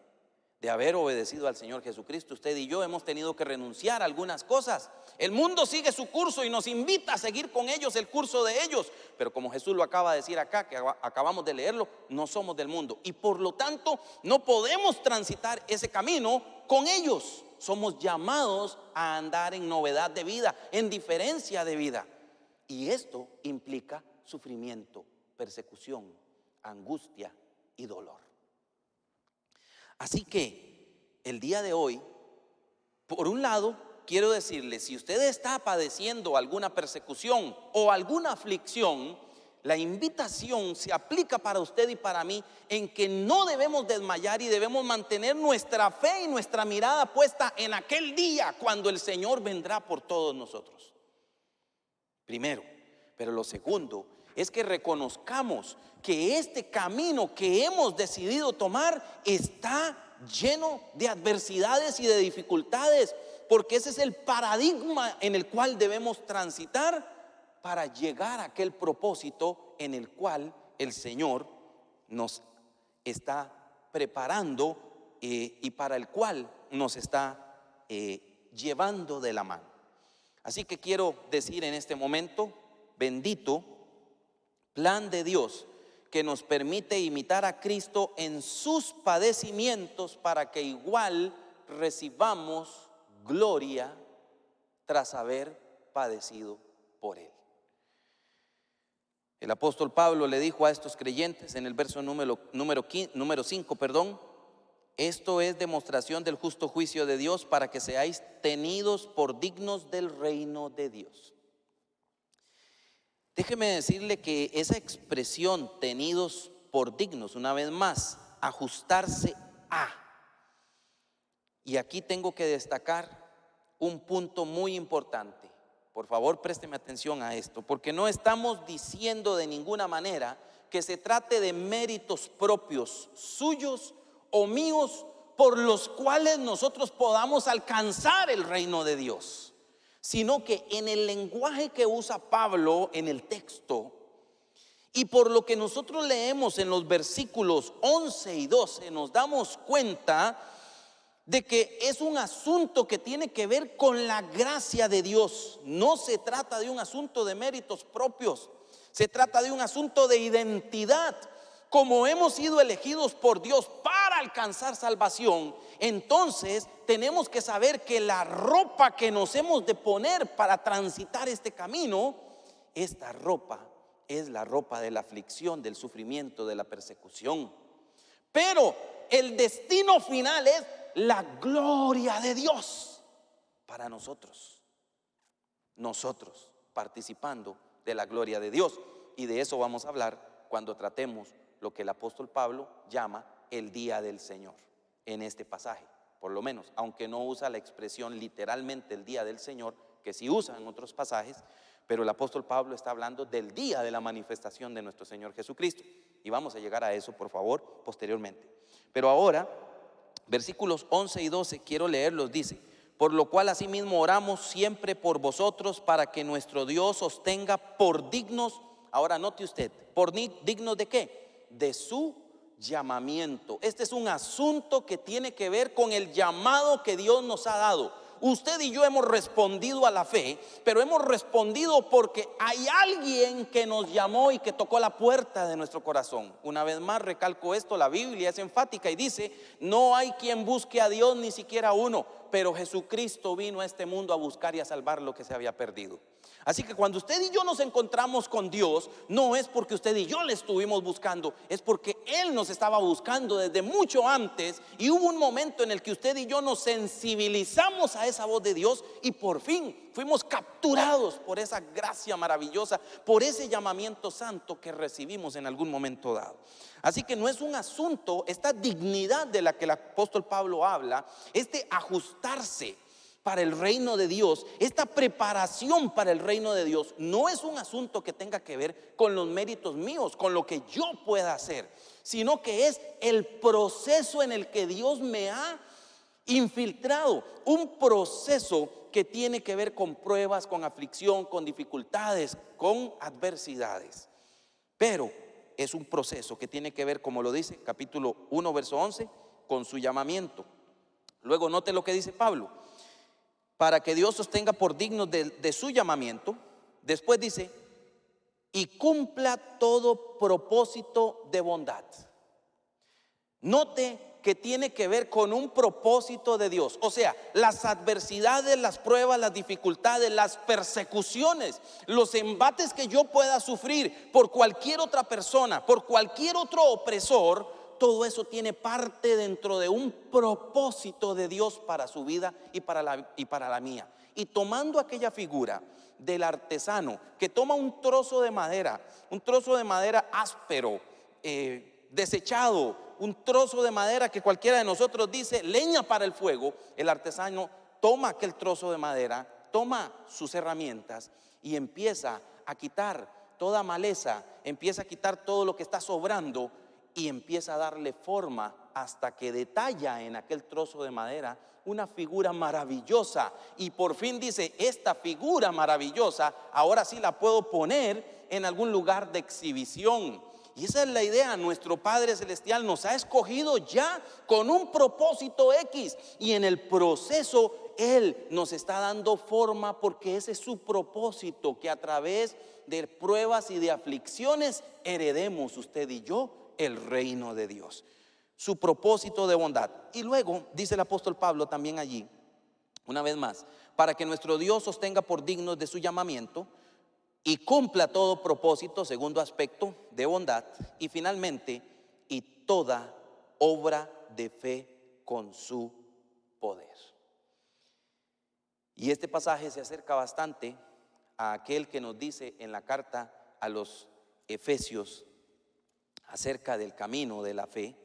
de haber obedecido al Señor Jesucristo, usted y yo hemos tenido que renunciar a algunas cosas. El mundo sigue su curso y nos invita a seguir con ellos el curso de ellos, pero como Jesús lo acaba de decir acá, que acabamos de leerlo, no somos del mundo y por lo tanto no podemos transitar ese camino con ellos. Somos llamados a andar en novedad de vida, en diferencia de vida, y esto implica sufrimiento, persecución, angustia y dolor. Así que el día de hoy, por un lado, quiero decirle: si usted está padeciendo alguna persecución o alguna aflicción, la invitación se aplica para usted y para mí en que no debemos desmayar y debemos mantener nuestra fe y nuestra mirada puesta en aquel día cuando el Señor vendrá por todos nosotros. Primero, pero lo segundo es que reconozcamos que este camino que hemos decidido tomar está lleno de adversidades y de dificultades, porque ese es el paradigma en el cual debemos transitar para llegar a aquel propósito en el cual el Señor nos está preparando y para el cual nos está llevando de la mano. Así que quiero decir en este momento: bendito plan de Dios que nos permite imitar a Cristo en sus padecimientos para que igual recibamos gloria tras haber padecido por Él. El apóstol Pablo le dijo a estos creyentes en el verso número 5, esto es demostración del justo juicio de Dios para que seáis tenidos por dignos del reino de Dios. Déjeme decirle que esa expresión tenidos por dignos, una vez más, ajustarse a. Y aquí tengo que destacar un punto muy importante. Por favor, présteme atención a esto, porque no estamos diciendo de ninguna manera que se trate de méritos propios, suyos o míos, por los cuales nosotros podamos alcanzar el reino de Dios, sino que en el lenguaje que usa Pablo en el texto y por lo que nosotros leemos en los versículos 11 y 12, nos damos cuenta de que es un asunto que tiene que ver con la gracia de Dios. No se trata de un asunto de méritos propios, se trata de un asunto de identidad. Como hemos sido elegidos por Dios para alcanzar salvación, entonces tenemos que saber que la ropa que nos hemos de poner para transitar este camino, esta ropa es la ropa de la aflicción, del sufrimiento, de la persecución. Pero el destino final es la gloria de Dios para nosotros. Nosotros participando de la gloria de Dios. Y de eso vamos a hablar cuando tratemos lo que el apóstol Pablo llama el día del Señor en este pasaje, por lo menos, aunque no usa la expresión literalmente el día del Señor, que sí usa en otros pasajes, pero el apóstol Pablo está hablando del día de la manifestación de nuestro Señor Jesucristo, y vamos a llegar a eso, por favor, posteriormente. Pero ahora, versículos 11 y 12, quiero leerlos. Dice: por lo cual asimismo oramos siempre por vosotros, para que nuestro Dios os tenga por dignos. Ahora note usted, ¿por dignos de qué? De su llamamiento. Este es un asunto que tiene que ver con el llamado que Dios nos ha dado. Usted y yo hemos respondido a la fe, pero hemos respondido porque hay alguien que nos llamó y que tocó la puerta de nuestro corazón. Una vez más recalco esto, la Biblia es enfática y dice: no hay quien busque a Dios, ni siquiera uno, pero Jesucristo vino a este mundo a buscar y a salvar lo que se había perdido. Así que cuando usted y yo nos encontramos con Dios, no es porque usted y yo le estuvimos buscando, es porque Él nos estaba buscando desde mucho antes, y hubo un momento en el que usted y yo nos sensibilizamos a esa voz de Dios y por fin fuimos capturados por esa gracia maravillosa, por ese llamamiento santo que recibimos en algún momento dado. Así que no es un asunto, esta dignidad de la que el apóstol Pablo habla, este ajustarse para el reino de Dios, esta preparación para el reino de Dios, no es un asunto que tenga que ver con los méritos míos, con lo que yo pueda hacer, sino que es el proceso en el que Dios me ha infiltrado, un proceso que tiene que ver con pruebas, con aflicción, con dificultades, con adversidades. Pero es un proceso que tiene que ver, como lo dice capítulo 1, verso 11, con su llamamiento. Luego note lo que dice Pablo: para que Dios os tenga por dignos de su llamamiento. Después dice: y cumpla todo propósito de bondad. Note que tiene que ver con un propósito de Dios. O sea, las adversidades, las pruebas, las dificultades, las persecuciones, los embates que yo pueda sufrir por cualquier otra persona, por cualquier otro opresor, todo eso tiene parte dentro de un propósito de Dios para su vida y para la mía. Y tomando aquella figura del artesano que toma un trozo de madera áspero, desechado, un trozo de madera que cualquiera de nosotros dice leña para el fuego, el artesano toma aquel trozo de madera, toma sus herramientas y empieza a quitar toda maleza, empieza a quitar todo lo que está sobrando y empieza a darle forma hasta que detalla en aquel trozo de madera una figura maravillosa. Y por fin dice: esta figura maravillosa ahora sí la puedo poner en algún lugar de exhibición. Y esa es la idea. Nuestro Padre Celestial nos ha escogido ya con un propósito X, y en el proceso Él nos está dando forma, porque ese es su propósito, que a través de pruebas y de aflicciones heredemos usted y yo el reino de Dios, su propósito de bondad. Y luego dice el apóstol Pablo también allí, una vez más: para que nuestro Dios os tenga por dignos de su llamamiento y cumpla todo propósito, segundo aspecto, de bondad. Y finalmente, y toda obra de fe con su poder. Y este pasaje se acerca bastante a aquel que nos dice en la carta a los Efesios acerca del camino de la fe,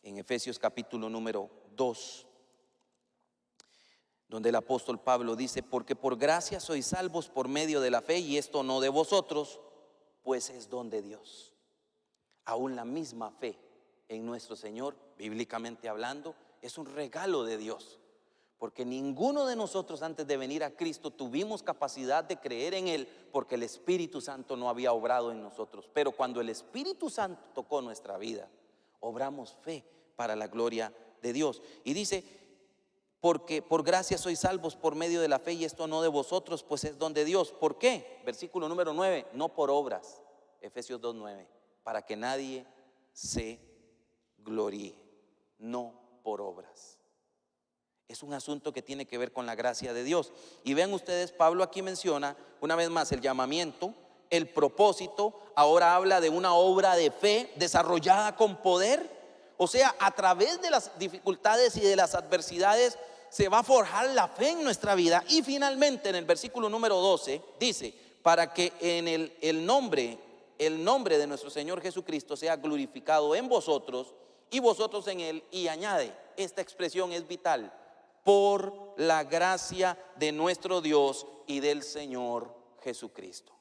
en Efesios capítulo número 2, donde el apóstol Pablo dice: porque por gracia sois salvos por medio de la fe, y esto no de vosotros, pues es don de Dios. Aún la misma fe en nuestro Señor, bíblicamente hablando, es un regalo de Dios, porque ninguno de nosotros antes de venir a Cristo tuvimos capacidad de creer en Él, porque el Espíritu Santo no había obrado en nosotros. Pero cuando el Espíritu Santo tocó nuestra vida, obramos fe para la gloria de Dios. Y dice: porque por gracia sois salvos por medio de la fe, y esto no de vosotros, pues es don de Dios. ¿Por qué? Versículo número 9: no por obras. Efesios 2:9, para que nadie se gloríe. No por obras. Es un asunto que tiene que ver con la gracia de Dios. Y vean ustedes, Pablo aquí menciona una vez más el llamamiento, el propósito, ahora habla de una obra de fe desarrollada con poder. O sea, a través de las dificultades y de las adversidades se va a forjar la fe en nuestra vida. Y finalmente en el versículo número 12 dice, para que en el nombre de nuestro Señor Jesucristo sea glorificado en vosotros y vosotros en Él. Y añade, esta expresión es vital, por la gracia de nuestro Dios y del Señor Jesucristo.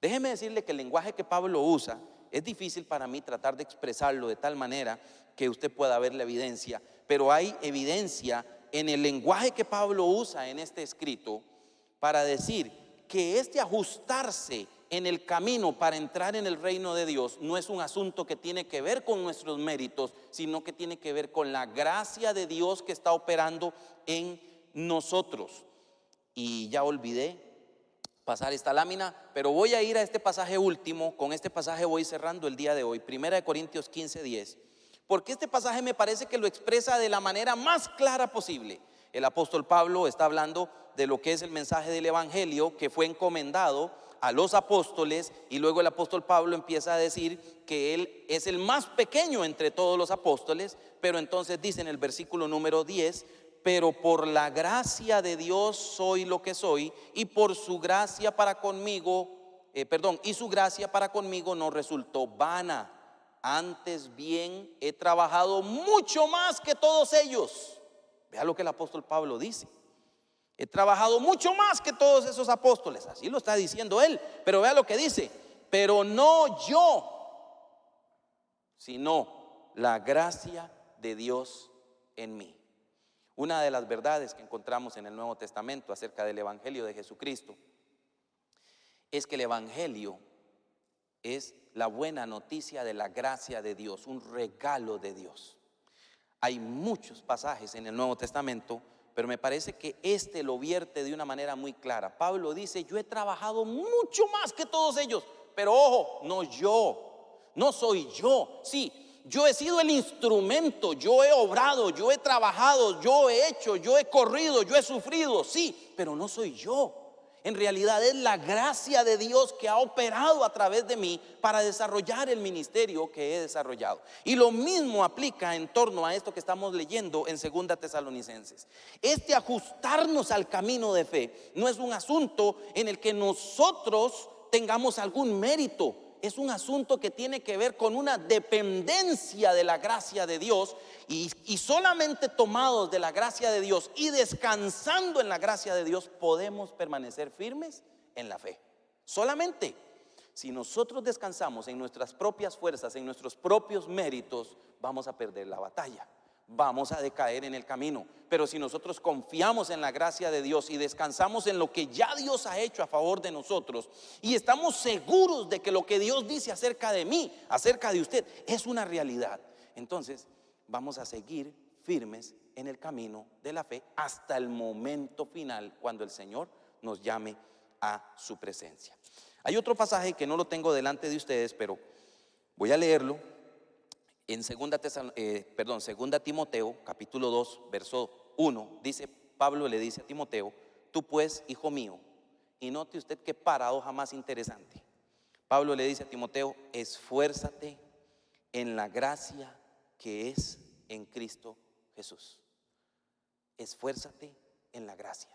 Déjeme decirle que el lenguaje que Pablo usa es difícil para mí tratar de expresarlo de tal manera que usted pueda ver la evidencia, pero hay evidencia en el lenguaje que Pablo usa en este escrito para decir que este ajustarse en el camino para entrar en el reino de Dios no es un asunto que tiene que ver con nuestros méritos, sino que tiene que ver con la gracia de Dios que está operando en nosotros. Y ya olvidé pasar esta lámina, pero voy a ir a este pasaje último. Con este pasaje voy cerrando el día de hoy, 1 Corintios 15:10, porque este pasaje me parece que lo expresa de la manera más clara posible. El apóstol Pablo está hablando de lo que es el mensaje del evangelio que fue encomendado a los apóstoles, y luego el apóstol Pablo empieza a decir que él es el más pequeño entre todos los apóstoles, pero entonces dice en el versículo número 10, pero por la gracia de Dios soy lo que soy, y por su gracia para conmigo, y su gracia para conmigo no resultó vana, antes bien he trabajado mucho más que todos ellos. Vea lo que el apóstol Pablo dice. He trabajado mucho más que todos esos apóstoles. Así lo está diciendo él. Pero vea lo que dice. Pero no yo, sino la gracia de Dios en mí. Una de las verdades que encontramos en el Nuevo Testamento acerca del evangelio de Jesucristo es que el evangelio es la buena noticia de la gracia de Dios, un regalo de Dios. Hay muchos pasajes en el Nuevo Testamento, pero me parece que este lo vierte de una manera muy clara. Pablo dice, yo he trabajado mucho más que todos ellos, pero ojo, no yo, no soy yo. Sí, yo he sido el instrumento, yo he obrado, yo he trabajado, yo he hecho, yo he corrido, yo he sufrido, sí, pero no soy yo. En realidad es la gracia de Dios que ha operado a través de mí para desarrollar el ministerio que he desarrollado. Y lo mismo aplica en torno a esto que estamos leyendo en 2 Tesalonicenses. Este ajustarnos al camino de fe no es un asunto en el que nosotros tengamos algún mérito. Es un asunto que tiene que ver con una dependencia de la gracia de Dios, y solamente tomados de la gracia de Dios y descansando en la gracia de Dios podemos permanecer firmes en la fe. Solamente si nosotros descansamos en nuestras propias fuerzas, en nuestros propios méritos, vamos a perder la batalla, vamos a decaer en el camino. Pero si nosotros confiamos en la gracia de Dios y descansamos en lo que ya Dios ha hecho a favor de nosotros, y estamos seguros de que lo que Dios dice acerca de mí, acerca de usted, es una realidad, entonces vamos a seguir firmes en el camino de la fe hasta el momento final, cuando el Señor nos llame a su presencia. Hay otro pasaje que no lo tengo delante de ustedes, pero voy a leerlo. En 2 Timoteo capítulo 2 verso 1 dice, Pablo le dice a Timoteo, tú pues, hijo mío, y note usted qué paradoja más interesante. Pablo le dice a Timoteo, esfuérzate en la gracia que es en Cristo Jesús. Esfuérzate en la gracia.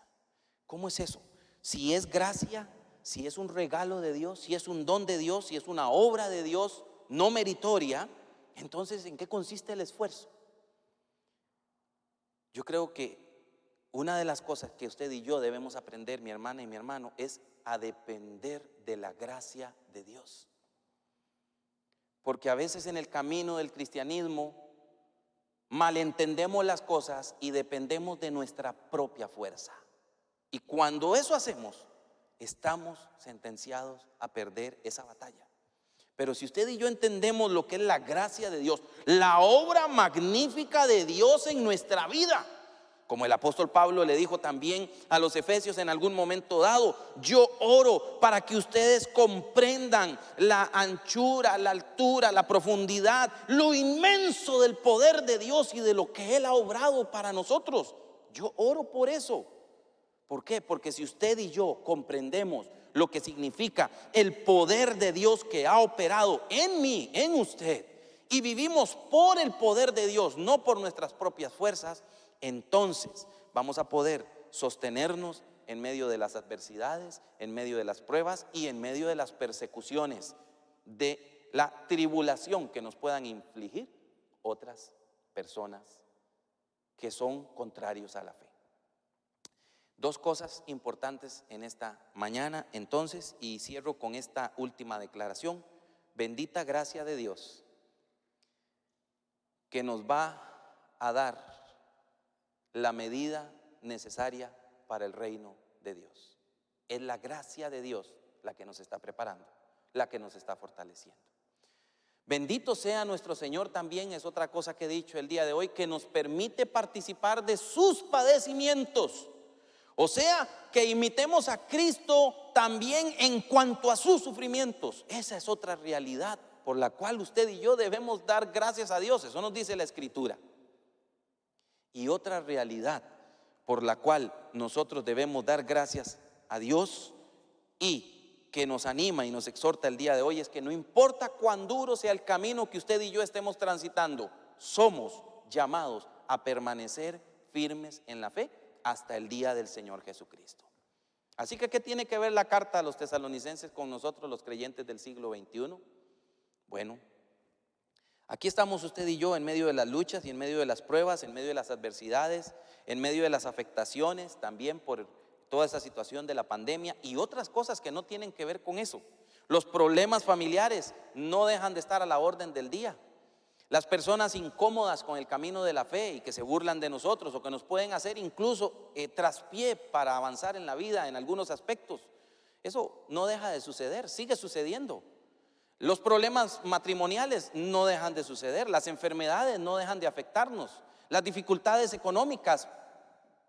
¿Cómo es eso? Si es gracia, si es un regalo de Dios, si es un don de Dios, si es una obra de Dios no meritoria, entonces ¿en qué consiste el esfuerzo? Yo creo que una de las cosas que usted y yo debemos aprender, mi hermana y mi hermano, es a depender de la gracia de Dios. Porque a veces en el camino del cristianismo malentendemos las cosas y dependemos de nuestra propia fuerza. Y cuando eso hacemos, estamos sentenciados a perder esa batalla. Pero si usted y yo entendemos lo que es la gracia de Dios, la obra magnífica de Dios en nuestra vida, como el apóstol Pablo le dijo también a los efesios en algún momento dado, yo oro para que ustedes comprendan la anchura, la altura, la profundidad, lo inmenso del poder de Dios y de lo que Él ha obrado para nosotros. Yo oro por eso. ¿Por qué? Porque si usted y yo comprendemos lo que significa el poder de Dios que ha operado en mí, en usted, y vivimos por el poder de Dios, no por nuestras propias fuerzas, entonces vamos a poder sostenernos en medio de las adversidades, en medio de las pruebas y en medio de las persecuciones, de la tribulación que nos puedan infligir otras personas que son contrarios a la fe. Dos cosas importantes en esta mañana, entonces, y cierro con esta última declaración. Bendita gracia de Dios que nos va a dar la medida necesaria para el reino de Dios. Es la gracia de Dios la que nos está preparando, la que nos está fortaleciendo. Bendito sea nuestro Señor también, es otra cosa que he dicho el día de hoy, que nos permite participar de sus padecimientos. O sea, que imitemos a Cristo también en cuanto a sus sufrimientos. Esa es otra realidad por la cual usted y yo debemos dar gracias a Dios. Eso nos dice la Escritura. Y otra realidad por la cual nosotros debemos dar gracias a Dios y que nos anima y nos exhorta el día de hoy es que no importa cuán duro sea el camino que usted y yo estemos transitando, somos llamados a permanecer firmes en la fe hasta el día del Señor Jesucristo. Así que, ¿qué tiene que ver la carta a los tesalonicenses con nosotros, los creyentes del siglo XXI? Bueno, aquí estamos usted y yo en medio de las luchas y en medio de las pruebas, en medio de las adversidades, en medio de las afectaciones también por toda esa situación de la pandemia y otras cosas que no tienen que ver con eso. Los problemas familiares no dejan de estar a la orden del día. Las personas incómodas con el camino de la fe y que se burlan de nosotros o que nos pueden hacer incluso traspié para avanzar en la vida en algunos aspectos. Eso no deja de suceder, sigue sucediendo. Los problemas matrimoniales no dejan de suceder, las enfermedades no dejan de afectarnos, las dificultades económicas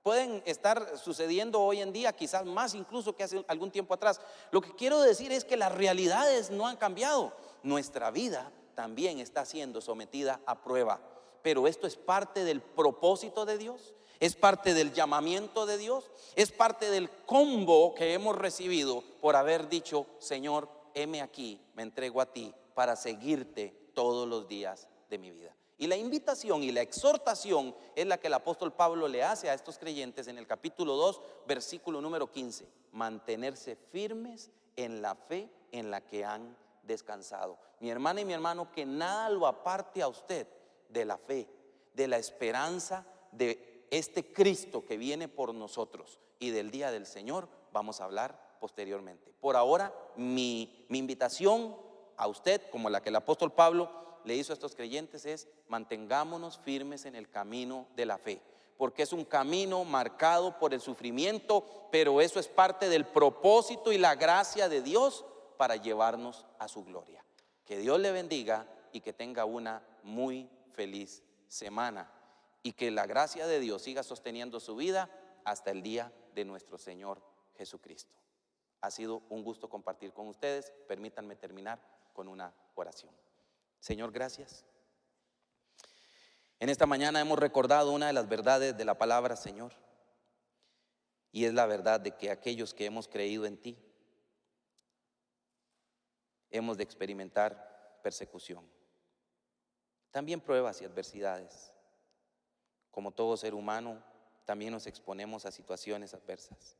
pueden estar sucediendo hoy en día, quizás más incluso que hace algún tiempo atrás. Lo que quiero decir es que las realidades no han cambiado. Nuestra vida también está siendo sometida a prueba, pero esto es parte del propósito de Dios, es parte del llamamiento de Dios, es parte del combo que hemos recibido por haber dicho: Señor, heme aquí, me entrego a ti para seguirte todos los días de mi vida. Y la invitación y la exhortación es la que el apóstol Pablo le hace a estos creyentes en el capítulo 2, versículo número 15. Mantenerse firmes en la fe en la que han descansado. Mi hermana y mi hermano, que nada lo aparte a usted de la fe, de la esperanza de este Cristo que viene por nosotros y del día del Señor. Vamos a hablar posteriormente. Por ahora, mi invitación a usted, como la que el apóstol Pablo le hizo a estos creyentes, es: mantengámonos firmes en el camino de la fe, porque es un camino marcado por el sufrimiento, pero eso es parte del propósito y la gracia de Dios para llevarnos a su gloria. Que Dios le bendiga y que tenga una muy feliz semana, y que la gracia de Dios siga sosteniendo su vida hasta el día de nuestro Señor Jesucristo. Ha sido un gusto compartir con ustedes. Permítanme terminar con una oración. Señor, gracias. En esta mañana hemos recordado una de las verdades de la palabra, Señor, y es la verdad de que aquellos que hemos creído en ti hemos de experimentar persecución, también pruebas y adversidades. Como todo ser humano, también nos exponemos a situaciones adversas.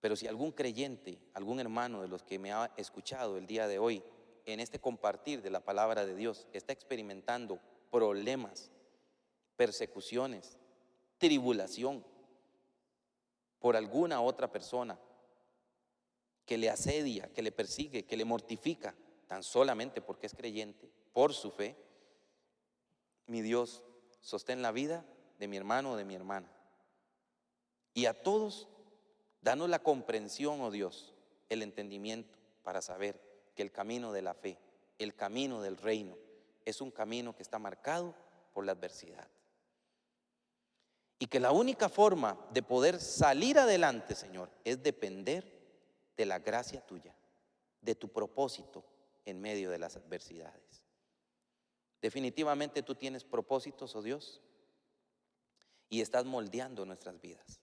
Pero si algún creyente, algún hermano de los que me ha escuchado el día de hoy en este compartir de la palabra de Dios está experimentando problemas, persecuciones, tribulación por alguna otra persona que le asedia, que le persigue, que le mortifica, tan solamente porque es creyente, por su fe, mi Dios, sostén la vida de mi hermano o de mi hermana. Y a todos, danos la comprensión, oh Dios, el entendimiento para saber que el camino de la fe, el camino del reino, es un camino que está marcado por la adversidad. Y que la única forma de poder salir adelante, Señor, es depender de la gracia tuya, de tu propósito en medio de las adversidades. Definitivamente tú tienes propósitos, oh Dios, y estás moldeando nuestras vidas.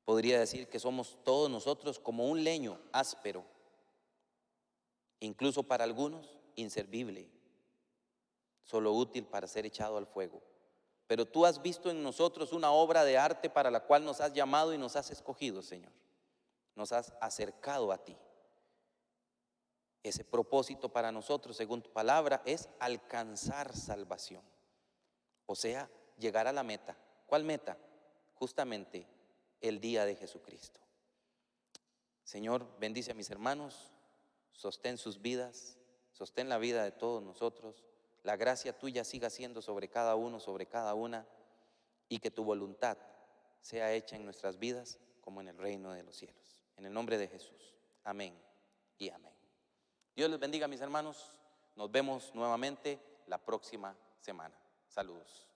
Podría decir que somos todos nosotros como un leño áspero, incluso para algunos inservible, solo útil para ser echado al fuego. Pero tú has visto en nosotros una obra de arte para la cual nos has llamado y nos has escogido, Señor. Nos has acercado a ti. Ese propósito para nosotros, según tu palabra, es alcanzar salvación. O sea, llegar a la meta. ¿Cuál meta? Justamente el día de Jesucristo. Señor, bendice a mis hermanos, sostén sus vidas, sostén la vida de todos nosotros. La gracia tuya siga siendo sobre cada uno, sobre cada una, y que tu voluntad sea hecha en nuestras vidas como en el reino de los cielos. En el nombre de Jesús. Amén y amén. Dios les bendiga, mis hermanos. Nos vemos nuevamente la próxima semana. Saludos.